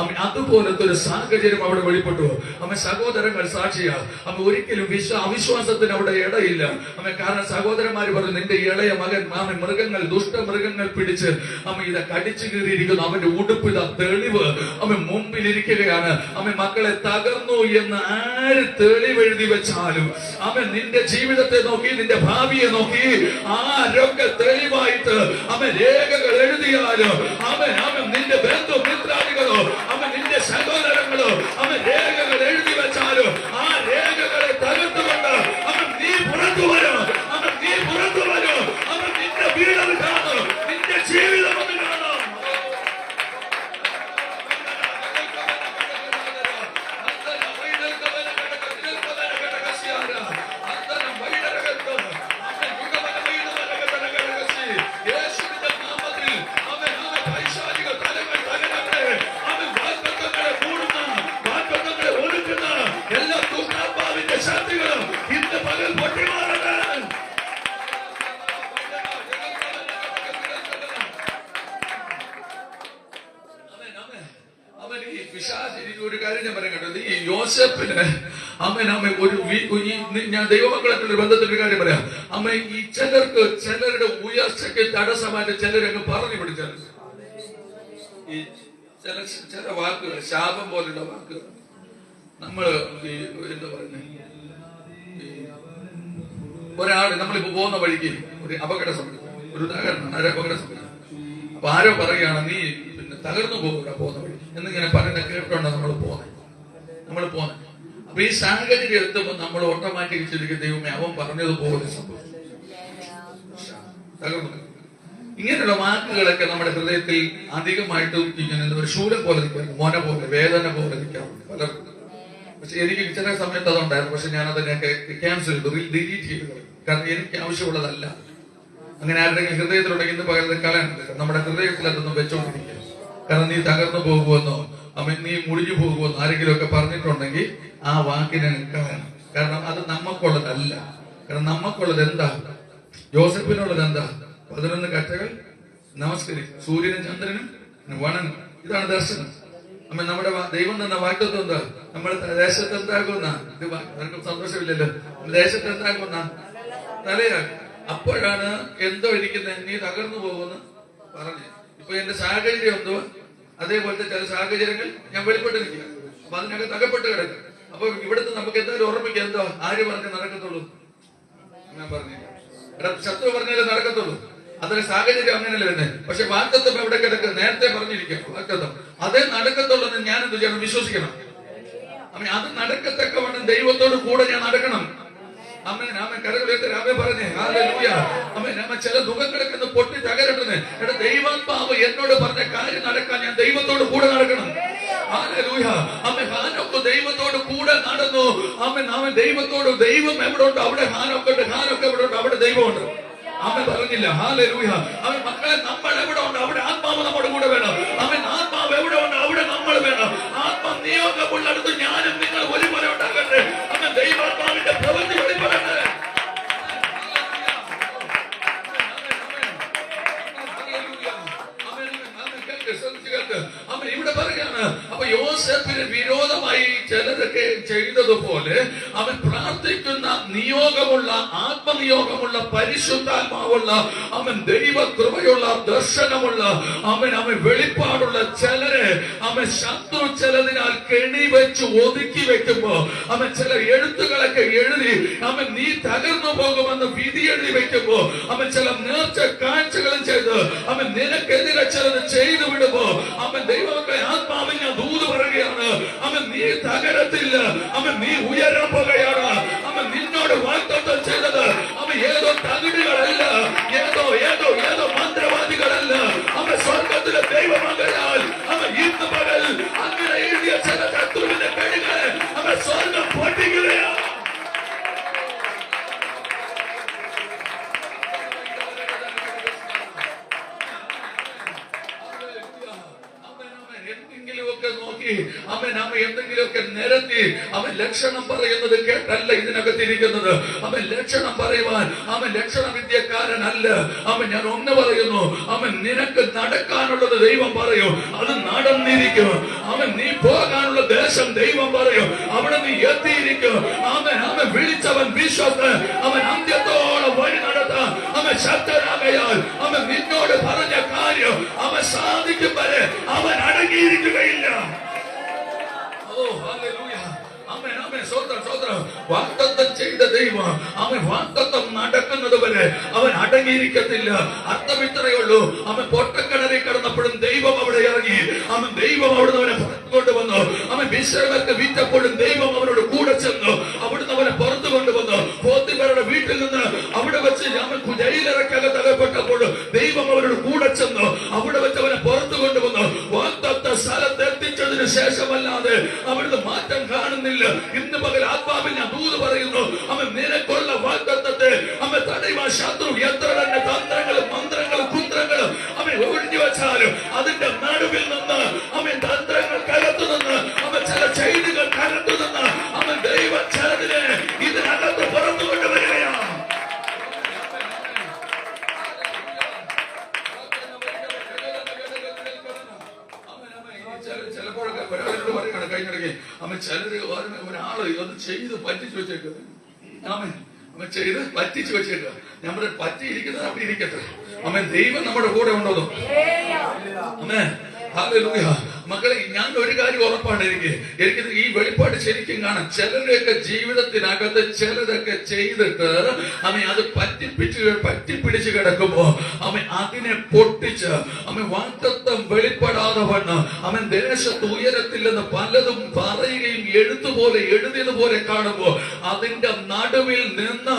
അമ്മ അതുപോലത്തെ ഒരു സാഹചര്യം അവിടെ വെളിപ്പെട്ടു. അമ്മ സഹോദരങ്ങൾ സാക്ഷിയാ. അമ്മ ഒരിക്കലും അവിശ്വാസത്തിന് അവിടെ ഇടയില്ല. അമ്മ കാരണം സഹോദരന്മാര് പറഞ്ഞു, നിന്റെ ഇളയ മകൻ മൃഗങ്ങൾ, ദുഷ്ടമൃഗങ്ങൾ പിടിച്ച് അമ്മ ഇത കടിച്ചു കീറിയിരിക്കുന്നു, അവന്റെ ഉടുപ്പ് ഇതാ തെളിവ് അമ്മ മുമ്പിലിരിക്കുകയാണ്. അമ്മ മക്കളെ തകർന്നു എന്ന് ആര് തെളിവെഴുതി വെച്ചാലും അമ്മ നിന്റെ ജീവിതത്തെ നോക്കി, നിന്റെ ഭാവിയെ നോക്കി ആരൊക്കെ തെളിവായിട്ട് അമ്മ രേഖകൾ എഴുതിയാലും അവൻ നിന്റെ ബന്ധു മിത്രാദികളോ അവൻ നിന്റെ സഹോദരങ്ങളോ അവൻ രേഖകൾ എഴുതി വെച്ചാലോ ആ രേഖകളെ തകർത്തുകൊണ്ട് അവൻ നീ പുറത്തു വരും. അവൻ നീ പുറത്തു വരും. അവൻ നിന്റെ വീട് കാണും, നിന്റെ ജീവിതം ഒന്ന് കാണും. യോസേപ്പിന് ഞാൻ ദൈവമക്കളായിട്ടുള്ള ബന്ധത്തിന്റെ കാര്യം പറയാം. ഈ ചിലരുടെ ഉയർച്ചയ്ക്ക് തടസ്സമായിട്ട് ചിലരങ്ങ് പറഞ്ഞു പിടിച്ചാൽ ഈ ചില വാക്കുകൾ, ശാപം പോലുള്ള വാക്കുകൾ നമ്മള് എന്താ പറയുന്നത്, ഒരാൾ നമ്മളിപ്പോ പോകുന്ന വഴിക്ക് ഒരു അപകടം സംഭവിച്ചു, ഒരു ഉദാഹരണമാണ്, ഒരു അപകടം സംഭവിച്ചു. അപ്പൊ ആരോ പറയുകയാണ് നീ പിന്നെ തകർന്നു പോകൂല പോകുന്ന വഴി എന്നിങ്ങനെ പറയുന്ന കേട്ടോണ്ടാണ് നമ്മൾ പോകുന്നത്. അപ്പൊ ഈ സാഹചര്യം എത്തുമ്പോൾ നമ്മൾ ഓട്ടോമാറ്റിക് ചിന്തിക്കും, ദൈവമേ അവൻ പറഞ്ഞതുപോലെ സംഭവിച്ചു, തകർന്നു. ഇങ്ങനെയുള്ള വാക്കുകളൊക്കെ നമ്മുടെ ഹൃദയത്തിൽ അധികമായിട്ടും ഇങ്ങനെ ഒരു ശൂലം പോലെ നിൽക്കാറുണ്ട്, മോന പോലെ, വേദന പോലെ നിൽക്കാറുണ്ട് പലർക്കും. പക്ഷെ എനിക്ക് ചില സമയത്ത് അതുണ്ടായിരുന്നു. പക്ഷെ ഞാൻ അതിനൊക്കെ ക്യാൻസൽ ചെയ്തു, ഡിലീറ്റ് ചെയ്തു, കാരണം എനിക്ക് ആവശ്യമുള്ളതല്ല. അങ്ങനെ ആരുടെങ്കിലും ഹൃദയത്തിലുണ്ടെങ്കിൽ ഇന്ന് പകരം കളയാനില്ല. നമ്മുടെ ഹൃദയത്തിൽ അതൊന്നും വെച്ചോണ്ടിരിക്കുക. കാരണം നീ തകർന്നു പോകുമെന്നോ നീ മുടിഞ്ഞു പോകുമെന്നോ ആരെങ്കിലും ഒക്കെ പറഞ്ഞിട്ടുണ്ടെങ്കിൽ ആ വാക്കിനെ കളയണം. കാരണം അത് നമുക്കുള്ളതല്ല. കാരണം നമുക്കുള്ളത് എന്താ? യോസേപ്പിനുള്ളത് എന്താ? 11 കറ്റകൾ നമസ്കരിക്കും, സൂര്യനും ചന്ദ്രനും വണങ്ങും. ഇതാണ് ദർശനം. നമ്മുടെ ദൈവം തന്ന വാഗ്ദത്തം എന്താ? നമ്മൾ ദേശത്ത് എന്താകുന്ന, ഇത് ആർക്കും സന്തോഷമില്ലല്ലോ, ദേശത്ത് എന്താകുന്ന തലയാകും. അപ്പോഴാണ് എന്തോ ഇരിക്കുന്നത്, നീ തകർന്നു പോകുമെന്ന് പറഞ്ഞു. ഇപ്പൊ എന്റെ സാഹചര്യം എന്തോ അതേപോലത്തെ ചില സാഹചര്യങ്ങൾ ഞാൻ വെളിപ്പെട്ടിരിക്കുക. അപ്പൊ അതിനകത്ത് അകപ്പെട്ട് കിടക്കും. അപ്പൊ ഇവിടുത്തെ നമുക്ക് എന്തായാലും ഓർമ്മിക്കാം, എന്തോ ആര് പറഞ്ഞ് നടക്കത്തുള്ളൂ? ഞാൻ പറഞ്ഞില്ല, ശത്രു പറഞ്ഞാലേ നടക്കത്തുള്ളൂ. അതൊരു സാഹചര്യം അങ്ങനെയല്ലേ തന്നെ. പക്ഷെ വാഗ്ദത്തം എവിടെ കിടക്കുക? നേരത്തെ പറഞ്ഞിരിക്കാം വാഗ്ദത്തം അതേ നടക്കത്തുള്ളൂ എന്ന് ഞാൻ എന്ത് ചെയ്യണം? വിശ്വസിക്കണം. അത് നടക്കത്തക്കവണ്ണം ദൈവത്തോട് കൂടെ ഞാൻ നടക്കണം. കരകളെടുത്ത് രാമേ പറഞ്ഞേ ഹല്ലേലൂയ. ചില ദുഃഖങ്ങളൊക്കെ പൊട്ടി തകരട്ടെ. ദൈവാത്മാവ് എന്നോട് പറഞ്ഞ കാര്യം നടക്കാൻ ഞാൻ ദൈവത്തോട് കൂടെ നടക്കണം. ഹല്ലേലൂയ. ഹാനോക്ക് ദൈവത്തോട് കൂടെ നടന്നു. ദൈവത്തോട്, ദൈവം എവിടെ ഉണ്ട് അവിടെ ഹാനോക്ക് ഉണ്ട്, ഹാനോക്ക് എവിടെ ഉണ്ട് അവിടെ ദൈവമുണ്ട്. പറഞ്ഞില്ല ഹല്ലേലൂയ. മക്കളെ, നമ്മൾ എവിടെ ഉണ്ട് അവിടെ ആത്മാവ് നമ്മുടെ കൂടെ വേണം. ആത്മാവ് എവിടെ ഉണ്ട് അവിടെ നമ്മൾ വേണം. ആത്മാവ് നിയോഗമുള്ളടത്ത് ഞാനും നിങ്ങൾ ഒരുപോലെ ഉണ്ടാകട്ടെ. ദൈവാത്മാവിന്റെ പ്രവൃത്തി വെളിപ്പെടട്ടെ. ഇവിടെ പറയാണ്, അപ്പൊ യോസേപ്പിന് വിരോധമായി ചിലരൊക്കെ ചെയ്തതുപോലെ അവൻ പ്രാർത്ഥിക്കുന്ന നിയോഗമുള്ള, ആത്മനിയോഗമുള്ള, പരിശുദ്ധാത്മാവുള്ള, അവൻ ദൈവകൃപയുള്ള, ദർശനമുള്ള, അവൻ വെളിപ്പാടുള്ള ചിലരെ ശത്രു ചിലതിനാൽ കെണി വെച്ച് ഒതുക്കി വെക്കുമ്പോ ചില എഴുത്തുകളൊക്കെ എഴുതി നീ തകർന്നു പോകുമെന്ന് വിധി എഴുതി വെക്കുമ്പോ ചില നേർച്ച കാഴ്ചകളും ചെയ്ത് നിനക്കെതിരെ ചിലത് ചെയ്തു വിടുമ്പോ ദൈവമക്കളെ, ആത്മാവിൽ ഞാൻ ദൂത് പറയുകയാണ്, നീ തകരത്തില്ല, നീ ഉയരാൻ പോകുകയാണ്. നിന്നോട് വാഗ്ദത്തം ചെയ്തത് ഏതോ തകിടുകളല്ല, ഏതോ മന്ത്രവാദികളല്ല, സ്വർഗത്തിലെ ദൈവമകനാൽ ഇന്ന് പകൽ അങ്ങനെ എഴുതിയ ചില ശത്രുവിന്റെ കെണികളെ സ്വർഗം പൊട്ടിക്കുകയാണ്. എന്തെങ്കിലുമൊക്കെ നോക്കി എന്തെങ്കിലുമൊക്കെ നിരത്തി ലക്ഷണം പറയുന്നത് കേട്ടല്ല ഇതിനകത്തിരിക്കുന്നത്. ലക്ഷണം പറയുവാൻ ലക്ഷണ വിദ്യക്കാരനല്ല. ഞാൻ ഒന്ന് പറയുന്നു, നിനക്ക് നടക്കാനുള്ളത് ദൈവം പറയും, അത് നടന്നിരിക്കും. നീ പോകാനുള്ള ദേശം ദൈവം പറയും, അവിടെ നീ എത്തിയിരിക്കും. വിളിച്ചവൻ വിശ്വസ്, അന്ത്യത്തോളം വഴി നടത്താൻ ശക്തനാകയാൽ നിന്നോട് പറഞ്ഞ കാര്യം സാധിക്കും വരെ അവൻ അടങ്ങിയിരിക്കുകയില്ല. വാഗ്ദത്തം ചെയ്ത ദൈവം വാഗ്ദത്തം നടക്കുന്നത് വരെ അവൻ അടങ്ങിയിരിക്കത്തില്ല. അർത്ഥം ഇത്രയേ ഉള്ളൂ, പൊട്ടക്കിണറിൽ കിടന്നപ്പോഴും ദൈവം അവിടെ ഇറങ്ങി. ദൈവം അവിടുന്ന് അവനെ കൊണ്ടുവന്നു. വിശ്രമത്തെ വിറ്റപ്പോഴും ദൈവം അവനോട് കൂടെ ചെന്നു. അവിടുന്ന് അവനെ പുറത്തു കൊണ്ടുവന്നു. പോത്തിഫേറയുടെ വീട്ടിൽ നിന്ന് അവിടെ വെച്ച് ജയിലറക്കകത്ത് അകപ്പെട്ടപ്പോൾ ദൈവം അവനോട് കൂടെ ചെന്നു. അവിടെ വെച്ച് അവനെ പുറത്തു കൊണ്ടുവന്നു. വാഗ്ദത്ത സ്ഥലത്ത് എത്തിച്ചതിന് ശേഷമല്ലാതെ അവിടുന്ന് മാറ്റം കാണുന്നില്ല. ഇന്ന് പകൽ ആത്മാവിൽ ഞാൻ ദൂത് പറയുന്നു, നിനക്കുള്ള വാഗ്ദത്തത്തെ തടയുവാൻ ശത്രു എത്ര തന്നെ തന്ത്രങ്ങളും മന്ത്രങ്ങളും കുന്ത്രങ്ങളും ഒഴിഞ്ഞു വെച്ചാലും അതിന്റെ നടുവിൽ നിന്ന് തന്ത്രങ്ങൾ കലത്തു നിന്ന് ചില ചെയ്തികൾ കലത്തു നിന്ന് ദൈവം ചിലതിനെ ഇതിനകത്ത് പുറത്തു കൊണ്ടുവരികയാണ്. ചിലപ്പോഴൊക്കെ ഒരാളോട് പറയുകയാണ് കഴിഞ്ഞിടയ്ക്ക് ചിലര് ഒരാള് അത് ചെയ്ത് പറ്റിച്ചു വെച്ചേക്കുന്നത്. അവൻ ചെയ്ത് പറ്റിച്ചു വെച്ചേക്കുക. ഞാൻ പറയാം, പറ്റിയിരിക്കുന്നത് അവിടെ ഇരിക്കട്ടെ. ദൈവം നമ്മുടെ കൂടെ ഉണ്ടോ? ഹല്ലേലൂയ. മക്കളെ, ഞാൻ ഒരു കാര്യം ഉറപ്പാണ്, എനിക്ക് ഈ വെളിപ്പാട് ശരിക്കും കാണാം. ചിലരുടെയൊക്കെ ജീവിതത്തിനകത്ത് ചിലതൊക്കെ ചെയ്തിട്ട് അത് പറ്റിപ്പിടിച്ച് കിടക്കുമ്പോ അതിനെ പൊട്ടിച്ച് വാഗ്ദത്തം വെളിപ്പെടാതെ വണ്ണം ദേശത്ത് ഉയരത്തില്ലെന്ന് പലതും പറയുകയും എഴുത്തുപോലെ എഴുതിയതുപോലെ കാണുമ്പോ അതിന്റെ നടുവിൽ നിന്ന്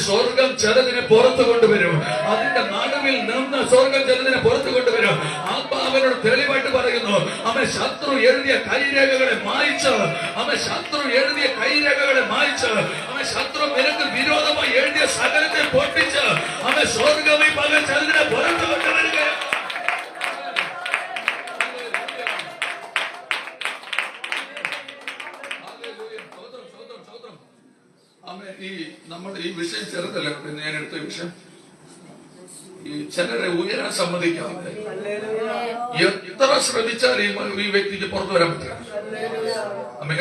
സ്വർഗം ചിലതിനെ പുറത്തു കൊണ്ടുവരും. അതിന്റെ നടുവിൽ നിന്ന് സ്വർഗം ചിലതിനെ പുറത്തു കൊണ്ടുവരും. ആത്മാവിനോട് തെളിവായിട്ട് പറയുന്നു, ശത്രു എഴുതിയ കൈരേഖകളെ മായ്ച്ച്, ശത്രു എഴുതിയ കൈരേഖകളെ മായ്ച്ച്, ശത്രു നിനക്ക് വിരോധമായി എഴുതിയ സകലത്തെ പൊട്ടിച്ച് സ്വർഗമേ പകൽ ചിലതിനെ പുറത്തു കൊണ്ടുവരിക. നമ്മുടെ ഈ വിഷയം ചെറുതല്ല. ഞാൻ എടുത്ത വിഷയം ഈ ചിലരെ ഉയരാൻ സമ്മതിക്കാതെ എത്ര ശ്രമിച്ചാലും ഈ വ്യക്തിക്ക് പുറത്തു വരാൻ പറ്റില്ല.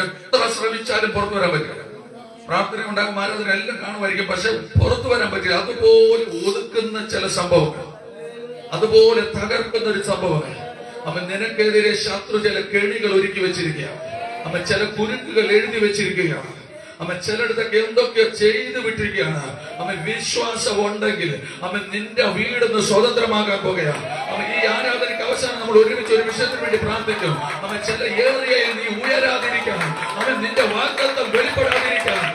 എത്ര ശ്രമിച്ചാലും പുറത്തു വരാൻ പറ്റില്ല. പ്രാർത്ഥന ഉണ്ടാകും, ആരാധന എല്ലാം കാണുമായിരിക്കും, പക്ഷെ പുറത്തു വരാൻ പറ്റില്ല. അതുപോലെ ഒതുക്കുന്ന ചില സംഭവങ്ങൾ, അതുപോലെ തകർക്കുന്ന ഒരു സംഭവങ്ങൾ. നിനക്കെതിരെ ശത്രു ചില കെണികൾ ഒരുക്കി വെച്ചിരിക്കുകയാണ്. ചില കുരുക്കുകൾ എഴുതി വെച്ചിരിക്കുകയാണ്. ചിലയിടത്തൊക്കെ എന്തൊക്കെ ചെയ്തു വിട്ടിരിക്കുകയാണ്. വിശ്വാസം ഉണ്ടെങ്കിൽ നിന്റെ വീടിന്ന് സ്വതന്ത്രമാകാൻ പോകുകയാണ്. ഈ ആരാധനയ്ക്ക് അവസാനം നമ്മൾ ഒരുമിച്ച് ഒരു വിഷയത്തിന് വേണ്ടി പ്രാർത്ഥിക്കും. ചില ഏറിയയിൽ നീ ഉയരാതിരിക്കണം. നിന്റെ വാഗ്ദത്തം വെളിപ്പെടാതിരിക്കണം.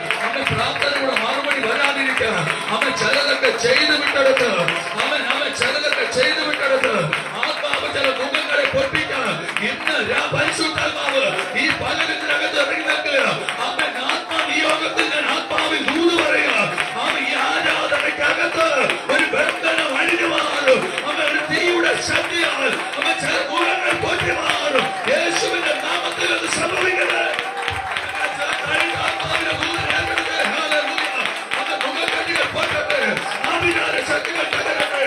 പ്രാർത്ഥനയുടെ മറുപടി വരാതിരിക്കണം. ചിലതൊക്കെ ചെയ്തു വിട്ടെടുത്ത് ചിലതൊക്കെ ചെയ്തു വിട്ടെടുത്ത് ആത്മാവ് ചില മുഖങ്ങളെ പൊട്ടിക്കണം. ഇന്ന് പരിശുദ്ധാത്മാവ് ഈ പലതിനകത്ത് ഇറങ്ങി നിൽക്കുക. യോഗത്തിൽ ഞാൻ ആത്മാവിൽ ദൂത് പറയുക. ഈ ആരാധനയ്ക്കകത്ത് ഒരു ബന്ധനം അഴിഞ്ഞു മാറും. ഒരു തീയുടെ ശക്തിയാണ്. ചില മുഖങ്ങൾ പൊട്ടി മാറും. യേശുവിന്റെ നാമത്തിൽ അത് സംഭവിക്കുന്നത്. മുഖക്കടികൾ പൊട്ടട്ടെ. ആവിചാര ശക്തികൾ തകരട്ടെ.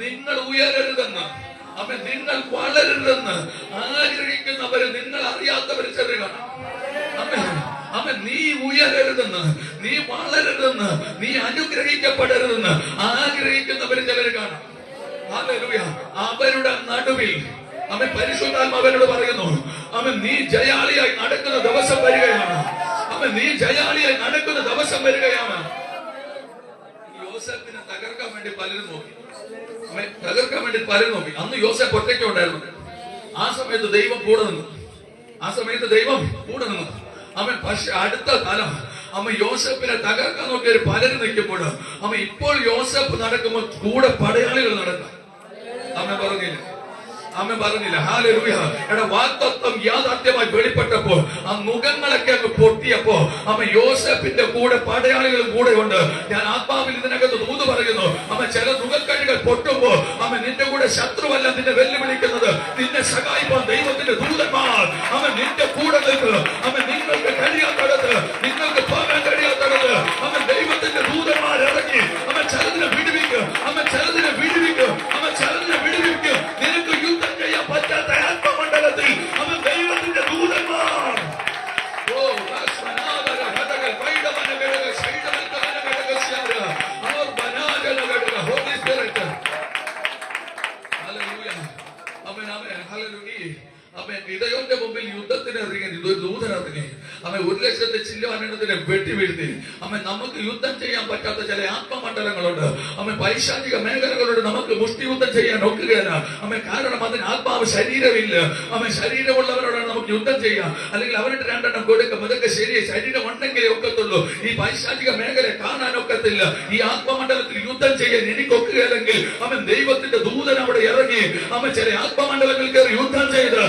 നിങ്ങൾ ഉയരരുതെന്ന്, നിങ്ങൾ വളരരുതെന്ന് ആഗ്രഹിക്കുന്നവര്, നിങ്ങൾ അറിയാത്തവര് ചെറുകാണ്. നീ ഉയരരുതെന്ന്, നീ വളരരുതെന്ന്, നീ അനുഗ്രഹിക്കപ്പെടരുതെന്ന് ആഗ്രഹിക്കുന്നവര് ചിലര് കാണാം. ഹല്ലേലൂയ. അവരുടെ നടുവിൽ പരിശുദ്ധാത്മാവനോട് പറയുന്നു, നീ ജയാളിയായി നടക്കുന്ന ദിവസം വരികയാണ്. നീ ജയാളിയായി നടക്കുന്ന ദിവസം വരികയാണ്. യോസേഫിനെ തകർക്കാൻ വേണ്ടി പലരും നോക്കി. അന്ന് യോസേഫ് ഒറ്റയ്ക്ക് ഉണ്ടായിരുന്നു. ആ സമയത്ത് ദൈവം കൂടെ നിന്നു. പക്ഷെ അടുത്ത കാലം യോസേഫിനെ തകർക്കാൻ നോക്കിയ പലരും നിൽക്കുമ്പോൾ ഇപ്പോൾ യോസേഫ് നടക്കുമ്പോൾ കൂടെ പടയാളികൾ നടക്കാം. പറഞ്ഞില്ല. ഹല്ലേലൂയ. വാഗ്ദത്തം യാഥാർത്ഥ്യമായി വെളിപ്പെട്ടപ്പോൾ ആ മുഖങ്ങളൊക്കെ അങ്ങ് പൊട്ടിയപ്പോ യോസേഫിന്റെ കൂടെ പടയാളികളും കൂടെ ഉണ്ട്. ഞാൻ ആത്മാവിൽ ഇതിനകത്ത് ദൂത് പറയുന്നു. ചില മുഖക്കഴികൾ പൊട്ടുമ്പോ നിന്റെ കൂടെ ശത്രുവല്ല നിന്നെ വെല്ലുവിളിക്കുന്നത്, നിന്നെ സഹായിപ്പാൻ ദൈവത്തിന്റെ ദൂതന്മാർ നിന്റെ കൂടെ നിൽക്കുക. നിങ്ങൾക്ക് കഴിയാത്തടത്ത്, നിങ്ങൾക്ക് പോകാൻ കഴിയാത്തടത്ത് ദൈവത്തിന്റെ ദൂതന്മാർ ഇറങ്ങി ചിലതിനെ വിടുവിക്കും. നിനക്ക് യുദ്ധം ചെയ്യാൻ പറ്റാത്ത ആത്മമണ്ഡലത്തിൽ ദൈവത്തിന്റെ ദൂതന്മാർ ഇടയോന്റെ മുമ്പിൽ യുദ്ധത്തിന് ഇറങ്ങി ദൂതനിറങ്ങി. 1,00,000 ചില്ലവാനത്തിനെ വെട്ടി വീഴ്ത്തി. നമുക്ക് യുദ്ധം ചെയ്യാൻ പറ്റാത്ത ചില ആത്മമണ്ഡലങ്ങളുണ്ട്. പൈശാചിക മേഖലകളോട് നമുക്ക് മുഷ്ടി യുദ്ധം ചെയ്യാൻ ഒക്കുകയില്ല. കാരണം അതിന് ആത്മാവ് ശരീരമില്ല. ശരീരമുള്ളവരോടാണ് നമുക്ക് യുദ്ധം ചെയ്യാം. അല്ലെങ്കിൽ അവരുടെ 2 എണ്ണം കൊടുക്കും. അതൊക്കെ ശരി, ശരീരം ഉണ്ടെങ്കിലേ ഒക്കത്തുള്ളൂ. ഈ പൈശാചിക മേഖലയെ കാണാൻ ഒക്കത്തില്ല. ഈ ആത്മമണ്ഡലത്തിൽ യുദ്ധം ചെയ്യാൻ എനിക്കൊക്കുകയില്ലെങ്കിൽ ദൈവത്തിന്റെ ദൂതൻ അവിടെ ഇറങ്ങി ചില ആത്മമണ്ഡലങ്ങളിൽ കയറി യുദ്ധം ചെയ്ത്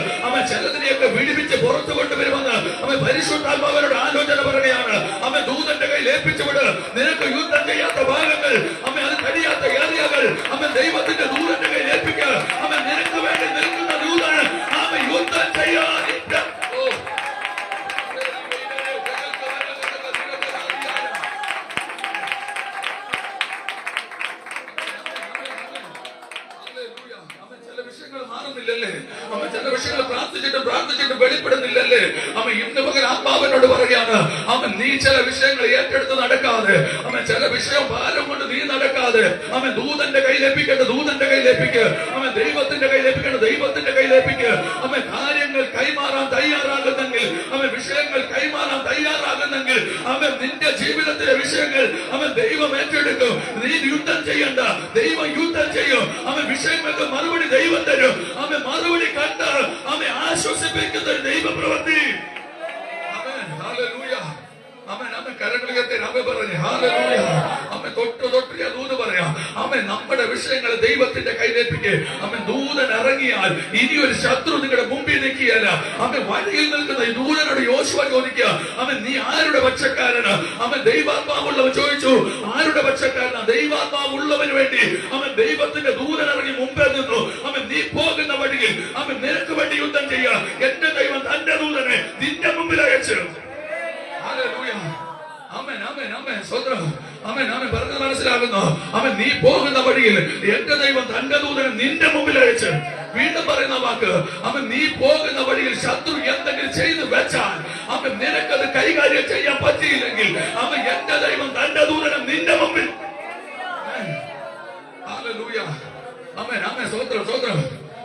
ചിലതിനെയൊക്കെ വിടിപ്പിച്ച് പുറത്തു കൊണ്ടുവരുമെന്ന് പരിശുദ്ധാത്മാവനോട് ആലോചന പറയുകയാണ്. ദൂതന്റെ കയ്യിൽ ഏൽപ്പിച്ചുവിട്. നിനക്ക് യുദ്ധം ചെയ്യാത്ത ഭാഗങ്ങൾ, അമ്മ അത് കഴിയാത്ത ഏരിയകൾ, അമ്മ ദൈവത്തിന്റെ ദൂതന്റെ കയ്യിൽ ഏൽപ്പിക്കുക. അമ്മ നിനക്ക് വേണ്ടി നിൽക്കുന്ന ദൂതൻ അമ്മ യുദ്ധം ചെയ്യാൻ. ചില വിഷയങ്ങൾ പ്രാർത്ഥിച്ചിട്ട് വെളിപ്പെടുന്നില്ലല്ലേ? അമ്മ ഇന്ന് പകൽ ആത്മാവിനോട് പറയാണ്, അമ്മ നീ ചില വിഷയങ്ങൾ ഏറ്റെടുത്ത് നടക്കാതെ, അമ്മ ചില വിഷയം ഭാരം കൊണ്ട് നീ നടക്കാതെ, അമ്മ ദൂതന്റെ കയ്യിലേപ്പിക്കേണ്ട ദൂതന്റെ കയ്യിലേപ്പിക്ക്, അമ്മ ദൈവത്തിന്റെ കയ്യിലേപ്പിക്കേണ്ട ദൈവത്തിന്റെ കയ്യിലേപ്പിക്ക്. അമ്മ കാര്യങ്ങൾ കൈമാറാൻ തയ്യാറാകുന്നെങ്കിൽ, അമ്മ വിഷയങ്ങൾ കൈമാറാൻ തയ്യാറാകുന്നെങ്കിൽ, അമ്മ നിന്റെ ജീവിതത്തിലെ വിഷയങ്ങൾ അമ്മ ദൈവം ഏറ്റെടുക്കും. നീ യുദ്ധം ചെയ്യണ്ട, ദൈവം യുദ്ധം ചെയ്യും. അമ്മ വിഷയങ്ങൾക്ക് മറുപടി ദൈവം തരും. അമ്മ മറുപടി കണ്ട് അമ്മ ആശ്വസിപ്പിക്കുന്ന ഒരു ദൈവ പ്രവൃത്തി. നമ്മുടെ വിഷയങ്ങളെ ദൈവത്തിന്റെ കയ്യിലേപ്പിക്ക്. അമ്മ ദൂതൻ ഇറങ്ങിയാൽ ഇനി ഒരു ശത്രു നിങ്ങളുടെ മുമ്പിൽ നിൽക്കുകയല്ല. അമ്മ വഴിയിൽ നിൽക്കുന്ന ഈ ദൂതനോട് യോശുവ ചോദിക്കുക, അമ്മ നീ ആരുടെ പക്ഷക്കാരന്? അമ്മ ദൈവാത്മാവുള്ളവൻ ചോദിച്ചു, ആരുടെ പക്ഷക്കാരനാ? ദൈവാത്മാവുള്ളവന് വേണ്ടി അമ്മ ദൈവത്തിന്റെ ദൂതൻ ഇറങ്ങി മുമ്പേ നിന്നു. അമ്മ നീ പോകുന്ന വഴിയിൽ അമ്മ നിനക്ക് വേണ്ടി യുദ്ധം ചെയ്യുക. എന്റെ ദൈവം തന്റെ ദൂതനെ നിന്റെ മുമ്പിൽ അയച്ചു. പറഞ്ഞത് മനസ്സിലാകുന്നു. അവൻ നീ പോകുന്ന വഴിയിൽ എന്റെ ദൈവം തന്റെ ദൂതനെ നിന്റെ മുമ്പിൽ അയച്ച്. വീണ്ടും പറയുന്ന വാക്ക്, അവൻ നീ പോകുന്ന വഴിയിൽ ശത്രു എന്തെങ്കിലും ചെയ്തു വെച്ചാൽ അവൻ നിനക്കത് കൈകാര്യം ചെയ്യാൻ പറ്റിയില്ലെങ്കിൽ അവൻ എന്റെ ദൈവം തന്റെ ദൂതനെ നിന്റെ മുമ്പിൽ.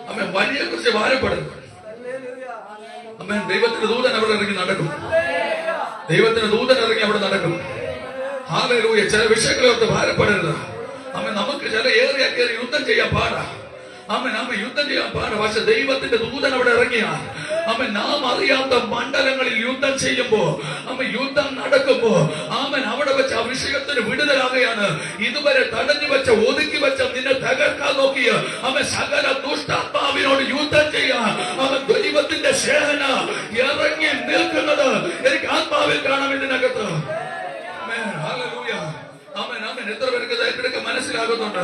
അവൻ വഴിയെ കുറിച്ച് ഭാരപ്പെടുന്നു. അവൻ ദൈവത്തിന്റെ ദൂതൻ അവിടെ ഇറങ്ങി നടക്കും. ദൈവത്തിന് ദൂതൻ ഇറങ്ങി അവിടെ നടക്കും. ഹല്ലേലൂയ. ചില വിഷയങ്ങളെ ഓർത്ത് ഭാരപ്പെടരുത്. നമുക്ക് ചില ഏറിയ കയറി യുദ്ധം ചെയ്യാൻ പാടാ. നമ്മ യുദ്ധം ചെയ്യാൻ പാടാ. പക്ഷെ ദൈവത്തിന്റെ ദൂതൻ അവിടെ ഇറങ്ങിയാൽ നാം അറിയാത്ത മണ്ഡലങ്ങളിൽ യുദ്ധം ചെയ്യുമ്പോ യുദ്ധം നടക്കുമ്പോ അവിടെ വെച്ച് ആ വിഷയത്തിന് വിടുതലാകുകയാണ്. ഇതുവരെ തടഞ്ഞു വെച്ച ഒതുക്കി വെച്ച നിന്നെ തകർക്കാൻ നോക്കിയ സകല ദുഷ്ടാത്മാവിനോട് യുദ്ധം ചെയ്യാൻ ദൈവത്തിന്റെ സേന ഇറങ്ങി നിൽക്കുന്നത് എനിക്ക് ആത്മാവിൽ കാണാം ഇതിനകത്ത്. എത്ര പേർക്ക് ഏറ്റെടുക്കാൻ മനസ്സിലാകുന്നുണ്ട്?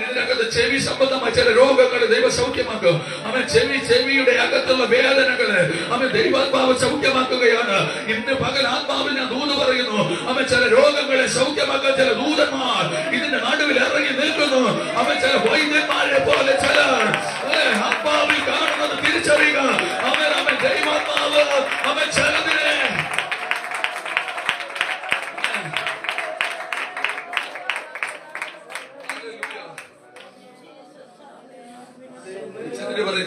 ഇതിനകത്ത് ചെവി സംബന്ധമായ ചില രോഗങ്ങളെ ദൈവ സൗഖ്യമാക്കും. ചെവിയുടെ അകത്തുള്ള വേദനകള് ദൈവാത്മാവ് സൗഖ്യമാക്കുകയാണ്. ഇന്ന് പകൽ ആത്മാവിനെ ദൂത് പറയുന്നു. ചില രോഗങ്ങളെ സൗഖ്യമാക്കാൻ ചില ദൂതന്മാർ ഇതിന്റെ നടുവിൽ ഇറങ്ങി നിൽക്കുന്നു. ചില വൈദ്യന്മാരെ പോലെ ചിലർ ആത്മാവിൽ കാണുന്നത് തിരിച്ചറിയുക. ദൈവാത്മാവ് ചിലതിനെ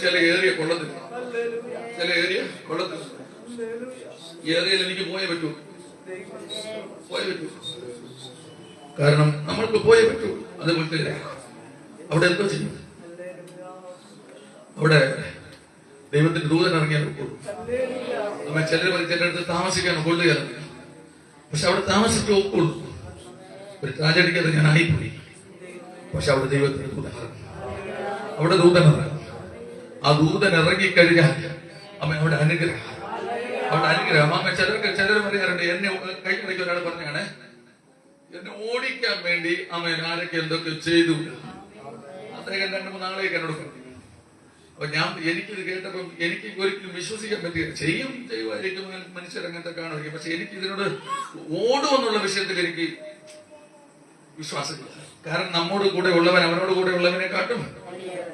ചില ഏരിയ കൊള്ളത്തില്ല, ചില ഏരിയ കൊള്ളത്തില്ല. ഏരിയയിൽ എനിക്ക് പോയേ പറ്റൂ. കാരണം നമ്മൾക്ക് പോയേ പറ്റൂ. അതുപോലെ അവിടെ എന്തോ ചെയ്യും. അവിടെ ദൈവത്തിന്റെ ദൂതൻ ഇറങ്ങിയാൽ ചിലടുത്ത് താമസിക്കാൻ കൊള്ളുകയല്ല. പക്ഷെ അവിടെ താമസിച്ച് ഒക്കുള്ളൂ. ഒരു ട്രാജഡിക്കത് ഞാൻ ആയിപ്പോയി. പക്ഷെ അവിടെ ദൈവത്തിന്റെ ദൂതൻ ഇറങ്ങും. അവിടെ ദൂതൻ ഇറങ്ങും. ആ ദൂതൻ ഇറങ്ങിക്കഴിഞ്ഞാൽ അവിടെ അനുഗ്രഹം. അവിടെ അനുഗ്രഹം. ചിലർ പറയാറുണ്ട്, എന്നെ കഴിഞ്ഞിടയ്ക്ക് ഒരാൾ പറഞ്ഞാണ്, എന്നെ ഓടിക്കാൻ വേണ്ടി ആരൊക്കെ എന്തൊക്കെ ചെയ്തു. അദ്ദേഹം 2-3 നാളേക്ക് എന്നോട് പറഞ്ഞു. അപ്പൊ എനിക്കിത് കേട്ടപ്പം എനിക്ക് ഒരിക്കലും വിശ്വസിക്കാൻ പറ്റില്ല. ചെയ്യുമായിരിക്കും മനുഷ്യരങ്ങനത്തെ കാണുമായിരിക്കും. പക്ഷെ എനിക്ക് ഇതിനോട് ഓടുമെന്നുള്ള വിഷയത്തിൽ എനിക്ക് വിശ്വാസമില്ല. കാരണം നമ്മോട് കൂടെ ഉള്ളവൻ അവനോട് കൂടെ ഉള്ളവനെക്കാട്ടും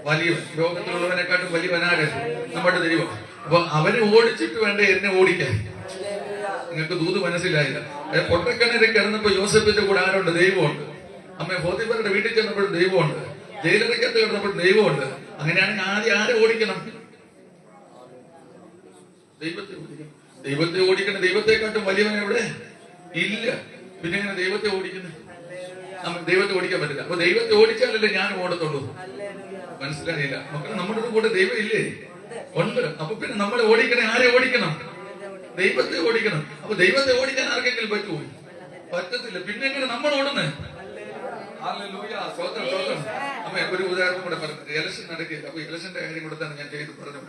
വലിയവൻ, ലോകത്തിലുള്ളവനെക്കാട്ടും വലിയവനാര്? നമ്മുടെ ദൈവം. അപ്പൊ അവനെ ഓടിച്ചിട്ട് വേണ്ട എന്നെ ഓടിക്കാൻ. നിങ്ങൾക്ക് ദൂത് മനസ്സിലായില്ല. പൊട്ടക്കിണറിൽ കിടന്നപ്പോ യോസേപ്പിന്റെ കൂടെ ആരുണ്ട്? ദൈവമുണ്ട്. പോത്തിഫറിന്റെ വീട്ടിൽ ചെന്നപ്പോഴും ദൈവമുണ്ട്. ജയിലറയ്ക്കകത്ത് കിടന്നപ്പോഴും ദൈവമുണ്ട്. അങ്ങനെയാണെങ്കിൽ ആദ്യം ആരെ ഓടിക്കണം? ദൈവത്തെ ഓടിക്കണം. ദൈവത്തെ ഓടിക്കണം. ദൈവത്തെക്കാട്ടും വലിയവൻ എവിടെ? ഇല്ല. പിന്നെ എങ്ങനെ ദൈവത്തെ ഓടിക്കുന്നത്? ദൈവത്തെ ഓടിക്കാൻ പറ്റില്ല. അപ്പൊ ദൈവത്തെ ഓടിച്ചാലല്ലേ ഞാൻ ഓടത്തുള്ളൂ. മനസ്സിലായില്ല? നമ്മുടെ കൂടെ ദൈവം ഇല്ലേ? ഉണ്ട്. അപ്പൊ പിന്നെ നമ്മളെ ഓടിക്കണേ ആരെ ഓടിക്കണം? ദൈവത്തെ ഓടിക്കണം. അപ്പൊ ദൈവത്തെ ഓടിക്കാൻ ആർക്കെങ്കിലും പറ്റുമോ? പറ്റത്തില്ല. പിന്നെ എങ്ങനെ നമ്മൾ ഓടുന്നേ? ഒരു ഉദാഹരണം കൂടെ പറഞ്ഞു. ഇലക്ഷൻ നടക്കില്ല. അപ്പൊ ഇലക്ഷന്റെ കാര്യം കൂടെ തന്നെ ഞാൻ ചെയ്ത് പറഞ്ഞു.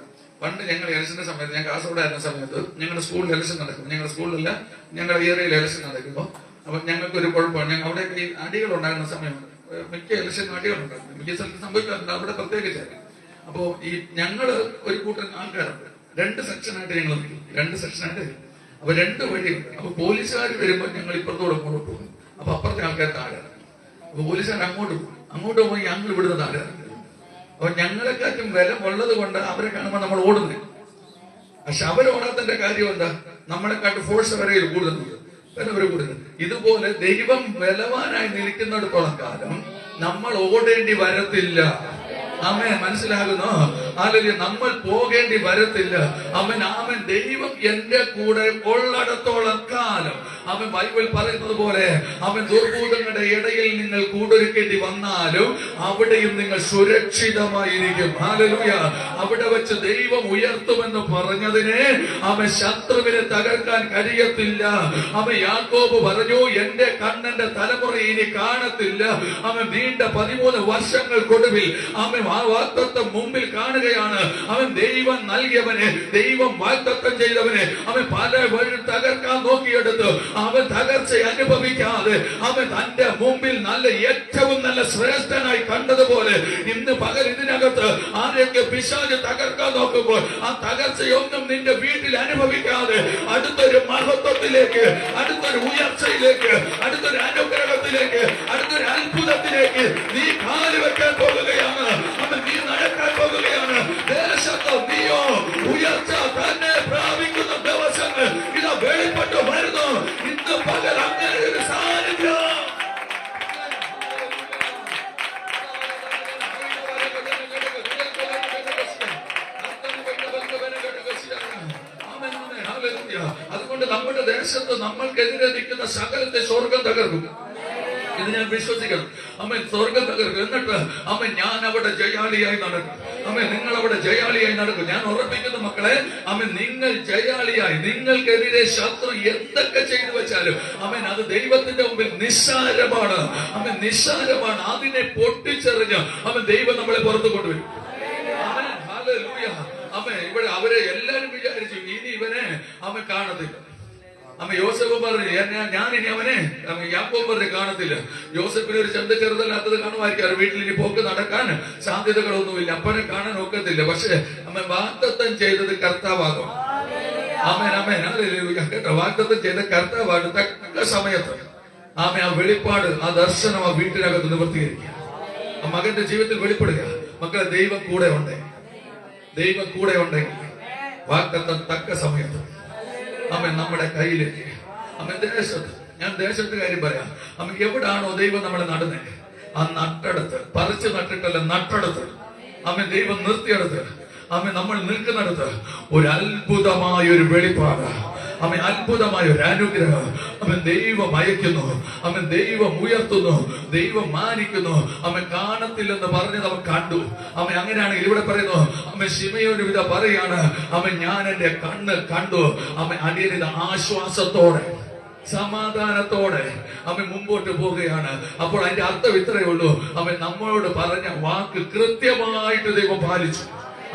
പണ്ട് ഞങ്ങൾ ഇലക്ഷന്റെ സമയത്ത്, ഞാൻ കാസർഗോഡ് ആയിരുന്ന സമയത്ത് ഞങ്ങളുടെ സ്കൂളിൽ ഇലക്ഷൻ നടക്കും. ഞങ്ങളുടെ സ്കൂളിലല്ല, ഞങ്ങളുടെ ഏരിയയിൽ ഇലക്ഷൻ നടക്കുമ്പോ അപ്പൊ ഞങ്ങൾക്കൊരു കുഴപ്പമാണ്. ഞങ്ങൾ അവിടെ ഈ അടികൾ ഉണ്ടാകുന്ന സമയം മിക്ക ഇലക്ഷൻ അടികളുണ്ടായിരുന്നു, മിക്ക സ്ഥലത്ത് സംഭവിക്കാറുണ്ട്, അവിടെ പ്രത്യേകിച്ച്. അപ്പോ ഈ ഞങ്ങള് ഒരു കൂട്ടം ആൾക്കാരുണ്ട്, 2 സെക്ഷനായിട്ട് ഞങ്ങൾ നിൽക്കും, 2 സെക്ഷനായിട്ട്. അപ്പൊ 2 വഴിയുണ്ട്. അപ്പൊ പോലീസുകാർ വരുമ്പോൾ ഞങ്ങൾ ഇപ്പുറത്തോടെ അങ്ങോട്ട് പോകും. അപ്പൊ അപ്പുറത്തെ ആൾക്കാർ താഴെ. അപ്പൊ പോലീസുകാർ അങ്ങോട്ട് പോകും, അങ്ങോട്ട് പോകുമ്പോൾ ഞങ്ങൾ ഇവിടുന്ന് താഴെ. അപ്പൊ ഞങ്ങളെക്കാറ്റും വില ഉള്ളത് കൊണ്ട് അവരെ കാണുമ്പോൾ നമ്മൾ ഓടുന്നത്. പക്ഷെ അവരോടാത്തതിന്റെ കാര്യം എന്താ? നമ്മളെക്കാട്ട് ഫോഴ്സ് വരെ കൂടുതലുണ്ട്, വില കൂടുതൽ. ഇതുപോലെ ദൈവം ബലവാനായി നിൽക്കുന്നിടത്തോളം കാലം നമ്മൾ ഓടേണ്ടി വരത്തില്ല. ആമേൻ, മനസ്സിലാകുന്നോ? അല്ലെങ്കിൽ നമ്മൾ പോകേണ്ടി വരത്തില്ല. ആമേൻ. ദൈവം എന്റെ കൂടെ ഉള്ളിടത്തോളം കാലം, അവൻ ബൈബിൾ പറയുന്നത് പോലെ, അവൻ ദുർഭൂതങ്ങളുടെ ഇടയിൽ നിങ്ങൾ കൂടൊരുക്കേണ്ടി വന്നാലും അവിടെയും നിങ്ങൾ സുരക്ഷിതമായിരിക്കും. ഹല്ലേലൂയ. അവിടെ വെച്ച് ദൈവം ഉയർത്തുമെന്ന് പറഞ്ഞതിനെ അവൻ ശത്രുവിനെ തകർക്കാൻ കഴിയത്തില്ല. അവൻ യാക്കോബ് പറഞ്ഞു, എന്റെ കണ്ണന്റെ തലമുറ ഇനി കാണത്തില്ല. അവൻ നീണ്ട 13 വർഷങ്ങൾക്കൊടുവിൽ അവൻ ആ വാഗ്ദത്തം മുമ്പിൽ കാണുകയാണ്. അവൻ ദൈവം നൽകിയവനെ, ദൈവം വാഗ്ദത്തം ചെയ്തവനെ അവൻ പല വഴി തകർക്കാൻ നോക്കിയെടുത്ത് അവൻ തകർച്ച അനുഭവിക്കാതെ അവൻ തന്റെ മുമ്പിൽ നല്ല ഏറ്റവും നല്ല ശ്രേഷ്ഠനായി കണ്ടതുപോലെ ഇന്ന് പകൽ ഇതിനകത്ത് ആരെയൊക്കെ പിശാച് തകർക്കാൻ നോക്കുമ്പോൾ ആ തകർച്ചയൊന്നും നിന്റെ വീട്ടിൽ അനുഭവിക്കാതെ അടുത്തൊരു മഹത്വത്തിലേക്ക്, അടുത്തൊരു ഉയർച്ചയിലേക്ക്, അടുത്തൊരു അനുഗ്രഹത്തിലേക്ക്, അടുത്തൊരു അത്ഭുതത്തിലേക്ക് നീ കാല് വെക്കാൻ പോകുകയാണ്. അവൻ നീ നടക്കാൻ പോകുകയാണ്. ദേശത്ത് നീയോ ഉയർച്ച തന്നെ പ്രാപിക്കുന്ന ദിവസങ്ങൾ ഇതാ വെളിപ്പെട്ടു വരുന്നു. ഇന്ന് പകൽ അങ്ങനെ ഒരു സാന്നിധ്യം. അതുകൊണ്ട് നമ്മുടെ ദേശത്ത് നമ്മൾക്കെതിരെ നിൽക്കുന്ന സകലത്തെ സ്വർഗം തകർക്കും. ഇത് ഞാൻ വിശ്വസിക്കണം. അമ്മൻ സ്വർഗം തകർക്കും. എന്നിട്ട് അമ്മൻ ഞാൻ അവിടെ ജയാളിയായി നടക്കും. അമ്മൻ നിങ്ങൾ അവിടെ ജയാളിയായി നടക്കും. ഞാൻ ഉറപ്പിക്കുന്നു മക്കളെ, അമ്മൻ നിങ്ങൾ ജയാളിയായി, നിങ്ങൾക്കെതിരെ ശത്രു എന്തൊക്കെ ചെയ്തു വെച്ചാലും അമ്മൻ അത് ദൈവത്തിന്റെ മുമ്പിൽ നിസ്സാരമാണ്. അമ്മൻ നിസ്സാരമാണ്. അതിനെ പൊട്ടിച്ചെറിഞ്ഞ് അമ്മൻ ദൈവം നമ്മളെ പുറത്തു കൊണ്ടുവരും. അമ്മൻ ഹല്ലേലൂയ. അമ്മൻ ഇവിടെ അവരെ എല്ലാരും വിചാരിച്ചു ഇനി ഇവനെ അമ്മ കാണത്തില്ല. അമ്മ യോസഫ് പറഞ്ഞു, ഞാൻ ഇനി അവനെ, യാക്കോബ് പറഞ്ഞു കാണത്തില്ല. യോസഫിന് ഒരു ചന്ത ചെറുതല്ലാത്തത് കാണുമായിരിക്കും. വീട്ടിൽ ഇനി പോക്ക് നടക്കാൻ സാധ്യതകളൊന്നുമില്ല, അപ്പനെ കാണാൻ ഒക്കത്തില്ല. പക്ഷെ അമ്മ വാഗ്ദത്തം ചെയ്തത് കർത്താവാകും. ആമേൻ, ആമേൻ, ഹല്ലേലൂയ. കേട്ടോ, വാഗ്ദത്തം ചെയ്ത കർത്താവാണ്. തക്ക സമയത്ത് ആമേ ആ വെളിപ്പാട്, ആ ദർശനം ആ വീട്ടിനകത്ത് നിവർത്തീകരിക്കുക. ആ മകന്റെ ജീവിതത്തിൽ വെളിപ്പെടുക. മക്കളെ, ദൈവം കൂടെ ഉണ്ട്. ദൈവം കൂടെ ഉണ്ടെങ്കിൽ വാഗ്ദത്തം തക്ക സമയത്ത് അമ്മ നമ്മുടെ കയ്യിലേക്ക്. അമ്മ ദേശത്ത്, ഞാൻ ദേശത്ത് കാര്യം പറയാം. അമ്മ എവിടാണോ ദൈവം നമ്മളെ നടുന്നേ ആ നട്ടടുത്ത്, പറിച്ചു നട്ടിട്ടല്ല, നട്ടടുത്ത് അമ്മ ദൈവം നിർത്തിയെടുത്ത് അമ്മ നമ്മൾ നിൽക്കുന്നിടത്ത് ഒരു അത്ഭുതമായ ഒരു വെളിപ്പാട്, അമ്മ അത്ഭുതമായ ഒരു അനുഗ്രഹം അവൻ ദൈവം അയക്കുന്നു. അവൻ ദൈവം ഉയർത്തുന്നു, ദൈവം മാനിക്കുന്നു. അവൻ കാണത്തില്ലെന്ന് പറഞ്ഞത് അവൻ കണ്ടു. അവൻ അങ്ങനെയാണെങ്കിൽ ഇവിടെ പറയുന്നു, അവൻ ശിമയോന് വിധ പറയാണ്, അവൻ ഞാൻ എന്റെ കണ്ണ് കണ്ടു. അവൻ അടിയനിത ആശ്വാസത്തോടെ, സമാധാനത്തോടെ അവൻ മുമ്പോട്ട് പോവുകയാണ്. അപ്പോൾ അതിന്റെ അർത്ഥം ഇത്രയേ ഉള്ളൂ, അവൻ നമ്മളോട് പറഞ്ഞ വാക്ക് കൃത്യമായിട്ട് ദൈവം പാലിച്ചു.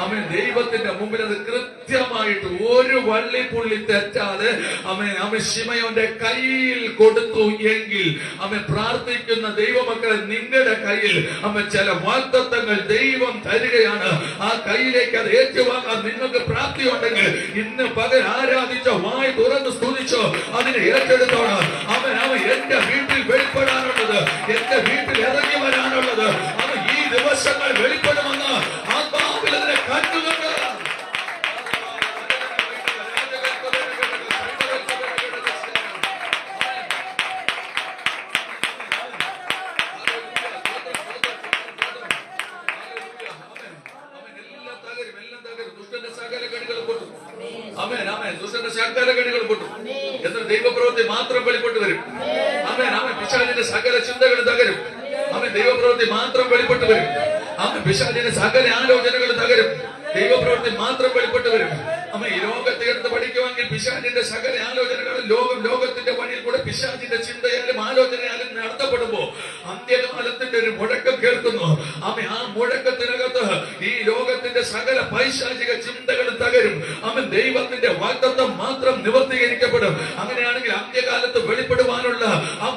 അവൻ ദൈവത്തിന്റെ മുമ്പിൽ അത് കൃത്യമായിട്ട് ഒരു വള്ളിപ്പുള്ളി തെറ്റാതെ അവൻ ശിമയോന്റെ കയ്യിൽ കൊടുത്തു എങ്കിൽ അവൻ പ്രാർത്ഥിക്കുന്ന ദൈവമക്കളെ, നിങ്ങളുടെ കയ്യിൽ അവൻ ചില വാഗ്ദത്തങ്ങൾ ദൈവം തരികയാണ്. ആ കയ്യിലേക്ക് അത് ഏറ്റുവാങ്ങാൻ നിങ്ങൾക്ക് പ്രാപ്തിയുണ്ടെങ്കിൽ ഇന്ന് പകൽ ആരാധിച്ചോ, വായ് തുറന്ന് സ്തുതിച്ചോ, അതിനെ ഏറ്റെടുത്തോണം. അവൻ എന്റെ വീട്ടിൽ വെളിപ്പെടാനുള്ളത്, എന്റെ വീട്ടിൽ ഇറങ്ങി വരാനുള്ളത് അവൻ ഈ ദിവസങ്ങൾ വെളിപ്പെടുമെന്ന് ആത്മാവിൽ അതിനെ കണ്ടുകൊണ്ട് ദുഷ്ടന്റെ പൊട്ടും. എന്നിട്ട് ദൈവപ്രവൃത്തി മാത്രം വെളിപ്പെട്ട് വരും. പിശാചിന്റെ സകല ചിന്തകൾ തകരും. ദൈവപ്രവൃത്തി മാത്രം വെളിപ്പെട്ട് വരും. പിശാചിന്റെ സകല ആലോചനകൾ തകരും. ദൈവപ്രവൃത്തി മാത്രം വെളിപ്പെട്ട് വരും. ഈ ലോകത്തെ എടുത്ത് പഠിക്കുവാണെങ്കിൽ പിശാചിന്റെ സകല ആലോചനകളും ലോകത്തിന്റെ വഴിയിൽ കൂടെ പിശാചിന്റെ ചിന്തയാലും ആലോചനയാലും നടത്തപ്പെടുമ്പോ അന്ത്യകാലത്തിന്റെ ഒരു മുഴക്കം കേൾക്കുന്നു. ആ മുഴക്കത്തിനകത്ത് ഈ ലോകത്തിന്റെ സകല പൈശാചിക ചിന്തകൾ തകരും. ദൈവത്തിന്റെ വാഗ്ദത്തം മാത്രം നിവർത്തീകരിക്കപ്പെടും. അങ്ങനെയാണെങ്കിൽ അന്ത്യകാലത്ത് വെളിപ്പെടുവാനുള്ള ആ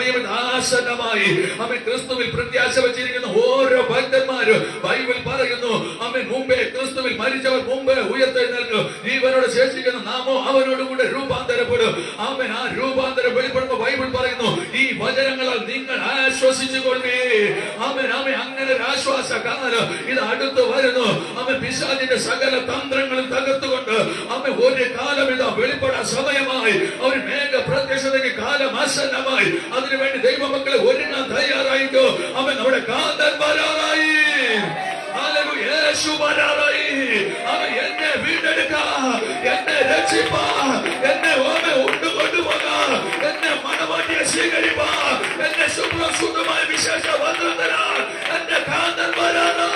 സമയം ആസന്നമായി. അവൻ ക്രിസ്തുവിൽ പ്രത്യാശ വെച്ചിരിക്കുന്ന ഓരോ ഭക്തന്മാരും ബൈബിൾ പറയുന്നു, അവൻ മുമ്പേ ക്രിസ്തുവിൽ മരിച്ചവർ മുമ്പേ ഉയർത്തെഴുന്നേൽക്കും. ജീവനോട് ശേഷിക്കുന്ന നാമോ അവനോട് കൂടെ രൂപാന്തരപ്പെടും. അവൻ ആ രൂപാന്തരം വെളിപ്പെടുമ്പോൾ ബൈബിൾ പറയുന്നു, ഈ വചനങ്ങളാൽ നിങ്ങൾ ആശ്വസിച്ചുകൊള്ളേ. അവൻ അങ്ങനെ ഒരു ആശ്വാസ കാലം ഇത് അടുത്ത് വരുന്നു. അവൻ പിശാചിന്റെ സകല തന്ത്രങ്ങളും തകർത്തുകൊണ്ട് അവൻ ഒരു കാലം ഇതാ വെളിപ്പെടാൻ സമയമായി. അവർ മേഘ പ്രത്യക്ഷതയ്ക്ക് കാലം ആസന്നമായി. അതിനുവേണ്ടി ദൈവമക്കളെ ഒരുങ്ങാൻ തയ്യാറായിട്ടോ. അവൻ നമ്മുടെ കാന്തൻ വരാറായി. യേശു വരാറായി. അവൻ എന്നെ വീണ്ടെടുക്കാ, എന്നെ രക്ഷിപ്പാ, എന്നെ കൊണ്ടുപോകാ, എന്നെ മണവാട്ടിയെ സ്വീകരിപ്പാ, എന്നെ ശുദ്ധമായ വിശേഷ വസ്ത്രം തരാ. എന്റെ കാന്തൻ വരാറായി.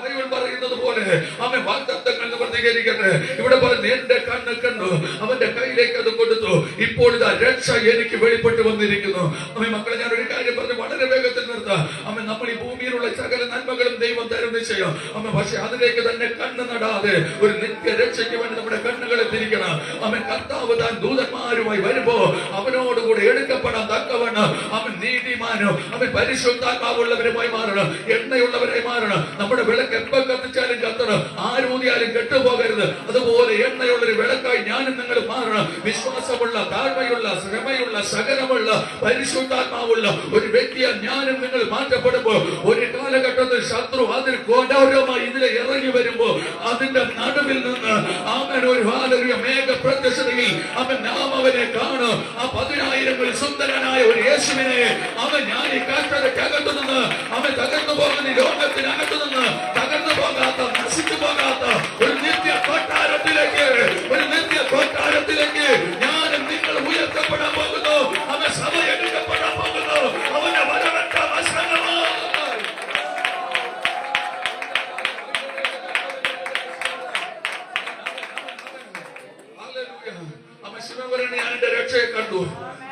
ബൈബിൾ പറയുന്നത് പോലെ അവൻ വാഗ്ദത്തങ്ങൾ പ്രതികരിക്കട്ടെ. ഇവിടെ പറഞ്ഞു, എന്റെ കണ്ണ് കണ്ടു, അവന്റെ കയ്യിലേക്ക് അത് കൊടുത്തു. ഇപ്പോൾ ഇതാ രക്ഷ എനിക്ക് വെളിപ്പെട്ട് വന്നിരിക്കുന്നു. അമ്മ മക്കളെ, ഞാൻ ഒരു കാര്യം പറഞ്ഞു വളരെ വേഗത്തിൽ നിർത്താം. അമ്മ, നമ്മൾ ഈ ഭൂമിയിലുള്ള സകല നന്മകളും ദൈവം തരും നിശ്ചയം. അമ്മ, പക്ഷെ അതിലേക്ക് തന്നെ കണ്ണ് നടാതെ ഒരു നിത്യ രക്ഷയ്ക്ക് വേണ്ടി നമ്മുടെ കണ്ണുകളെ തിരിക്കണം. അവൻ കർത്താവ് താൻ ദൂതന്മാരുമായി വരുമ്പോ അവനോടുകൂടെ എടുക്കപ്പെടാൻ തക്കവണ്ണം അവൻ നീതിമാനും അവൻ പരിശുദ്ധാത്മാവുള്ളവരുമായി മാറണം, എണ്ണയുള്ളവരായി മാറണം. നമ്മുടെ വിളക്ക് എപ്പോ കത്തിച്ചാലും കത്തണം, ആരൂതിയാലും കെട്ടുപോകരുത്. അതുപോലെ എണ്ണയുള്ളൊരു വിളക്കായി ഞാനും നിങ്ങൾ മാറണം. വിശ്വാസമുള്ള, താഴ്മയുള്ള, ശ്രമയുള്ള, സഹനമുള്ള, പരിശുദ്ധാത്മാവുള്ള ഒരു വ്യക്തിയാൽ ഞാനും നിങ്ങൾ മാറ്റപ്പെടുമ്പോൾ ഒരു കാലഘട്ടത്തിൽ ശത്രു അതിൽ ഘോരമായി ഇതിലെ ഇറങ്ങി വരുമ്പോ അതിന്റെ നടുവിൽ നിന്ന് അവൻ ഒരു മേഘ പ്രത്യക്ഷതയിൽ അവൻ നാം അവനെ കാണും. ആ 10,000 സുന്ദരനായ ഒരു യേശുവിനെ അവൻ ഞാൻ ഈ കാറ്റകത്തു നിന്ന് അവൻ തകർന്നു പോകുന്ന ഈ ലോകത്തിനകത്തു നിന്ന് തകർന്നു പോകാത്ത, നശിച്ചു പോകാത്ത ഒരു നിത്യ കൊട്ടാരത്തിലേക്ക് ഞാനും നിങ്ങൾ ഉയർത്തപ്പെടാൻ പോകുന്നു. അവൻ സഭ എടുക്കപ്പെടാൻ പോകുന്നു. അവന്റെ വരവട്ട വശനമായി. അവൻ ശിവപരണി എന്റെ രക്ഷയെ കണ്ടു.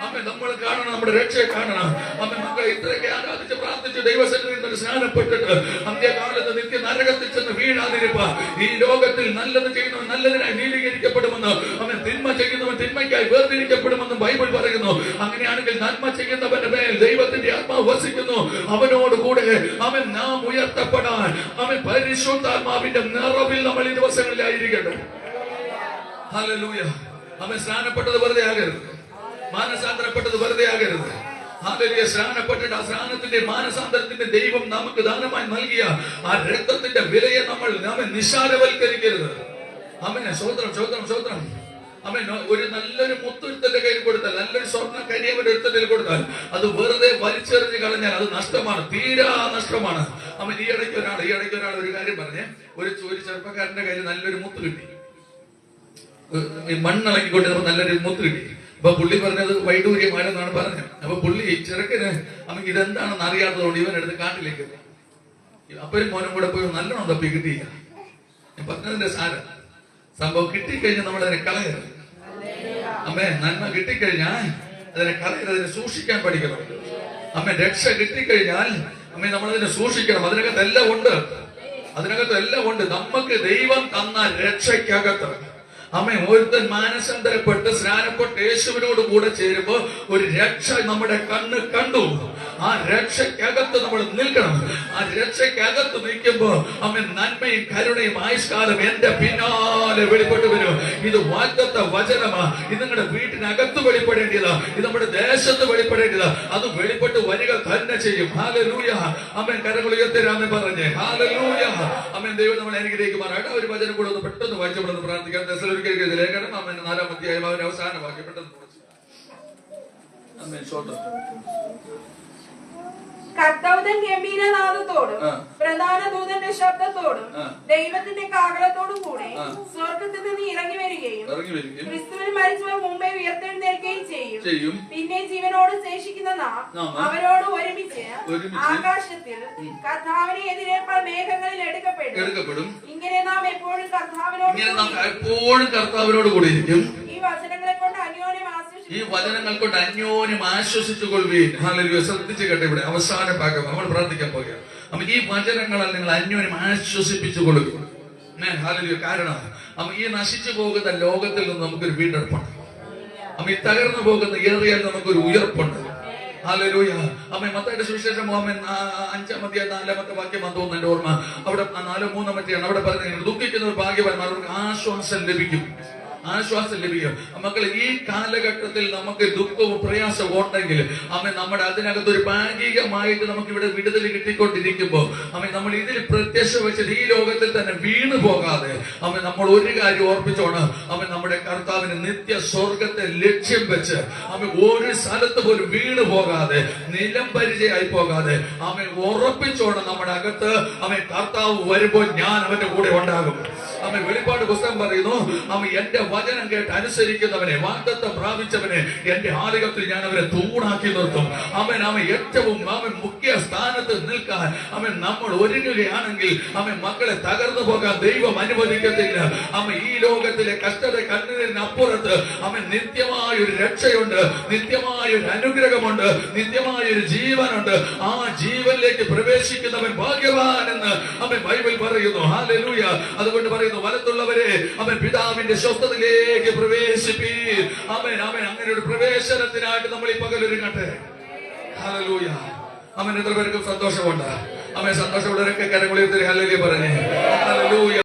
അമ്മ, നമ്മൾ കാണണം, നമ്മുടെ രക്ഷയെ കാണണം. അമ്മ, മക്കളെ ഇത്രയൊക്കെ ആരാധിച്ച് പ്രാർത്ഥിച്ച് ദൈവസന്നിധിയിൽ നിന്ന് സ്നാനപ്പെട്ടിട്ട് അന്ത്യകാലത്ത് നിത്യ നരകത്തിൽ ചെന്ന് വീഴാതിരിപ്പാ. ഈ ലോകത്തിൽ നല്ലത് ചെയ്യുന്നവൻ നല്ലതിനായി നീതീകരിക്കപ്പെടുമെന്ന്, അവൻ തിന്മ ചെയ്യുന്നവൻ തിന്മയ്ക്കായി വേർതിരിക്കപ്പെടുമെന്ന് ബൈബിൾ പറയുന്നു. അങ്ങനെയാണെങ്കിൽ നന്മ ചെയ്യുന്നവന്റെ മേൽ ദൈവത്തിന്റെ ആത്മാവ് വസിക്കുന്നു. അവനോട് കൂടെ അവൻ നാം ഉയർത്തപ്പെടാൻ അവൻ പരിശുദ്ധാത്മാവിന്റെ നിറവിൽ നമ്മൾ ഈ ദിവസങ്ങളിലായിരിക്കട്ടെ. ഹല്ലേലൂയ. അവൻ സ്നാനപ്പെട്ടത് വെറുതെ ആകരുത്, മാനസാന്തരപ്പെട്ടത് വെറുതെ ആകരുത്. ഹല്ലേലൂയ. സ്നാനപ്പെട്ടിട്ട് ആ സ്നാനത്തിന്റെ മാനസാന്തരത്തിന്റെ ദൈവം നമുക്ക് ദാനമായി നൽകിയ ആ രക്തത്തിന്റെ വിലയെ നമ്മൾ നിസ്സാരവൽക്കരിക്കരുത്. അമ്മേ, സ്വോത്രം. അമ്മേ, ഒരു നല്ലൊരു മുത്തുരുത്തന്റെ കയ്യിൽ കൊടുത്താൽ, നല്ലൊരു സ്വർണ്ണ കരിയവന്റെ ഒരുത്തന്റെ കൊടുത്താൽ അത് വെറുതെ വലിച്ചെറിഞ്ഞ് കളഞ്ഞാൽ അത് നഷ്ടമാണ്, തീരാ നഷ്ടമാണ്. അമ്മ, ഈ ഇടയ്ക്ക് ഒരാൾ ഒരു കാര്യം പറഞ്ഞേ. ഒരു ചെറുപ്പക്കാരന്റെ കയ്യിൽ നല്ലൊരു മുത്ത് കിട്ടി, മണ്ണിളക്കിക്കൊണ്ടിരുന്നപ്പോ നല്ലൊരു മുത്ത് കിട്ടി. അപ്പൊ പുള്ളി പറഞ്ഞത് വൈഡൂര്യമാരെന്നാണ് പറഞ്ഞത്. അപ്പൊ പുള്ളി ചെറുക്കന് നമുക്ക് ഇതെന്താണെന്ന് അറിയാത്തതുകൊണ്ട് ഇവനെടുത്ത് കാട്ടിലേക്ക് അപ്പനും മോനും കൂടെ പോയി നല്ലോണം തപ്പി കിട്ടിയില്ല. ഞാൻ പറഞ്ഞതിന്റെ സാരം സംഭവം കിട്ടിക്കഴിഞ്ഞാൽ നമ്മൾ അതിനെ കളയരുത്. അമ്മേ, നന്മ കിട്ടിക്കഴിഞ്ഞാൽ അതിനെ കളയരുത്, അതിനെ സൂക്ഷിക്കാൻ പഠിക്കണം. അമ്മ, രക്ഷ കിട്ടിക്കഴിഞ്ഞാൽ അമ്മ നമ്മളതിനെ സൂക്ഷിക്കണം. അതിനകത്ത് എല്ലാം ഉണ്ട്. നമുക്ക് ദൈവം തന്ന രക്ഷയ്ക്കകത്ത് അമ്മ, ഒരുത്തൻ മാനസാന്തരപ്പെട്ട് സ്നാനപ്പെട്ട് യേശുവിനോട് കൂടെ ചേരുമ്പോ ഒരു രക്ഷ നമ്മുടെ കണ്ണ് കണ്ടു. ആ രക്ഷയ്ക്കകത്ത് നമ്മൾ നിൽക്കണം. ആ രക്ഷയ്ക്കകത്ത് നിൽക്കുമ്പോ അമ്മ, നന്മയും കരുണയും ആയുഷ്കാലം എന്റെ പിന്നാലെ വെളിപ്പെട്ട് വരും. ഇത് വാഗ്ദത്ത വചനമാ. ഇത് നിങ്ങളുടെ വീട്ടിനകത്ത് വെളിപ്പെടേണ്ടതാ, ഇത് നമ്മുടെ ദേശത്ത് വെളിപ്പെടേണ്ടതാ. അത് വെളിപ്പെട്ട് വരിക തന്നെ ചെയ്യും. ഹല്ലേലൂയ. അമ്മൻ, കരങ്ങൾ ഉയർത്തരാന്ന് പറഞ്ഞേ. ഹല്ലേലൂയ. അമ്മൻ, ദൈവം നമ്മളെ അനുഗ്രഹിക്കുമാറാകട്ടെ. ഒരു വചനം കൂടെ ഒന്ന് പെട്ടെന്ന് വായിച്ചപ്പെടുന്ന പ്രാർത്ഥിക്കാം. ലേഖനം അമ്മൻ 4-ാം അധ്യായം അവന്റെ അവസാന വാക്യം പെട്ടെന്ന് അമ്മൻ. കർത്തവ്യൻ ഗംഭീരനാദത്തോടും പ്രധാന ദൂതന്റെ ശബ്ദത്തോടും ദൈവത്തിന്റെ കാഹളത്തോടും കൂടെ സ്വർഗത്തിൽ നിന്ന് ഇറങ്ങി വരികയും ക്രിസ്തുവിൽ മരിച്ചവർ മുമ്പേ ഉയർത്തെഴുന്നേൽക്കുകയും ചെയ്യും. പിന്നെ ജീവനോട് ശേഷിക്കുന്ന നാം അവരോട് ഒരുമിച്ച് ആകാശത്തിൽ കർത്താവിനെ എതിരേൽപ്പാൻ മേഘങ്ങളിൽ എടുക്കപ്പെടും. ഇങ്ങനെ നാം എപ്പോഴും കർത്താവിനോട് കൂടി ഇരിക്കും. ഈ വചനങ്ങളെ കൊണ്ട് അന്യോന്യം ആശ്വസിച്ചു കൊള്ളുകയും. ഹല്ലേലൂയ. ശ്രദ്ധിച്ചു കേട്ടെ, ഇവിടെ അവസാന ഭാഗം നമ്മൾ പ്രാർത്ഥിക്കാൻ പോകുക. അപ്പൊ ഈ വചനങ്ങളാൽ നിങ്ങൾ അന്യോന്യം ആശ്വസിപ്പിച്ചു കൊടുക്കും. ഹല്ലേലൂയ. കാരണം ഈ നശിച്ചു പോകുന്ന ലോകത്തിൽ നിന്ന് നമുക്കൊരു വീണ്ടെടുപ്പുണ്ട്. ഈ തകർന്നു പോകുന്ന ഏറിയാൽ നമുക്കൊരു ഉയർപ്പുണ്ട്. ഹല്ലേലൂയ. മത്തായിയുടെ സുവിശേഷം 5-ാമത്തെ 4-ാമത്തെ വാക്യം തോന്നുന്നു എന്റെ ഓർമ്മ. അവിടെ 4:3 അവിടെ പറയുന്നത് ദുഃഖിക്കുന്നവർ ഭാഗ്യവാന്മാർ, അവർക്ക് ആശ്വാസം ലഭിക്കും. ആശ്വാസം ലഭിക്കും. മക്കളെ, ഈ കാലഘട്ടത്തിൽ നമുക്ക് ദുഃഖവും പ്രയാസവും ഉണ്ടെങ്കിൽ നമ്മുടെ അതിനകത്ത് ഒരു ഭാഗികമായിട്ട് നമുക്ക് ഇവിടെ വിടുതൽ കിട്ടിക്കൊണ്ടിരിക്കുമ്പോൾ നമ്മൾ ഇതിൽ പ്രത്യക്ഷ വെച്ചത് ഈ ലോകത്തിൽ തന്നെ വീണു പോകാതെ നമ്മൾ ഒരു കാര്യം ഓർപ്പിച്ചോണം. നമ്മുടെ കർത്താവിന് നിത്യ സ്വർഗത്തെ ലക്ഷ്യം വെച്ച് ഒരു സ്ഥലത്ത് പോലും വീണു പോകാതെ, നിലം പരിചയമായി പോകാതെ ഉറപ്പിച്ചോണം. നമ്മുടെ അകത്ത് കർത്താവ് വരുമ്പോൾ ഞാൻ അവന്റെ കൂടെ ഉണ്ടാകും. വെളിപ്പാട് പുസ്തകം പറയുന്നു, എന്റെ വചനം കേട്ട് അനുസരിക്കുന്നവനെ, വാഗ്ദത്തം പ്രാപിച്ചവനെ എന്റെ ആലയത്തിൽ ഞാൻ അവരെ തൂണാക്കി നിർത്തും. ഏറ്റവും മുഖ്യ സ്ഥാനത്ത് നിൽക്കാൻ നമ്മൾ ഒരുങ്ങുകയാണെങ്കിൽ മക്കളെ തകർന്നു പോകാൻ ദൈവം അനുവദിക്കത്തില്ല. ഈ ലോകത്തിലെ കഷ്ടത കണ്ണീരിനപ്പുറത്ത് നിത്യമായ ഒരു രക്ഷയുണ്ട്, നിത്യമായ ഒരു അനുഗ്രഹമുണ്ട്, നിത്യമായ ഒരു ജീവനുണ്ട്. ആ ജീവനിലേക്ക് പ്രവേശിക്കുന്നവൻ ഭാഗ്യവാൻ എന്ന് ബൈബിൾ പറയുന്നു. ഹല്ലേലൂയ. അതുകൊണ്ട് പറയുന്നു, വലത്തുള്ളവരെ പിതാവിന്റെ സ്വസ്ഥതയിലേക്ക് പ്രവേശിപ്പീ. അങ്ങനെ ഒരു പ്രവേശനത്തിനായിട്ട് നമ്മൾ ഈ പകലൊരുങ്ങട്ടെ. ഹല്ലേലൂയ. എത്ര പേർക്കും സന്തോഷമുണ്ട്? സന്തോഷമുള്ളവരൊക്കെ കരങ്ങളിൽ ഹല്ലേലൂയ പറഞ്ഞേ. ഹല്ലേലൂയ.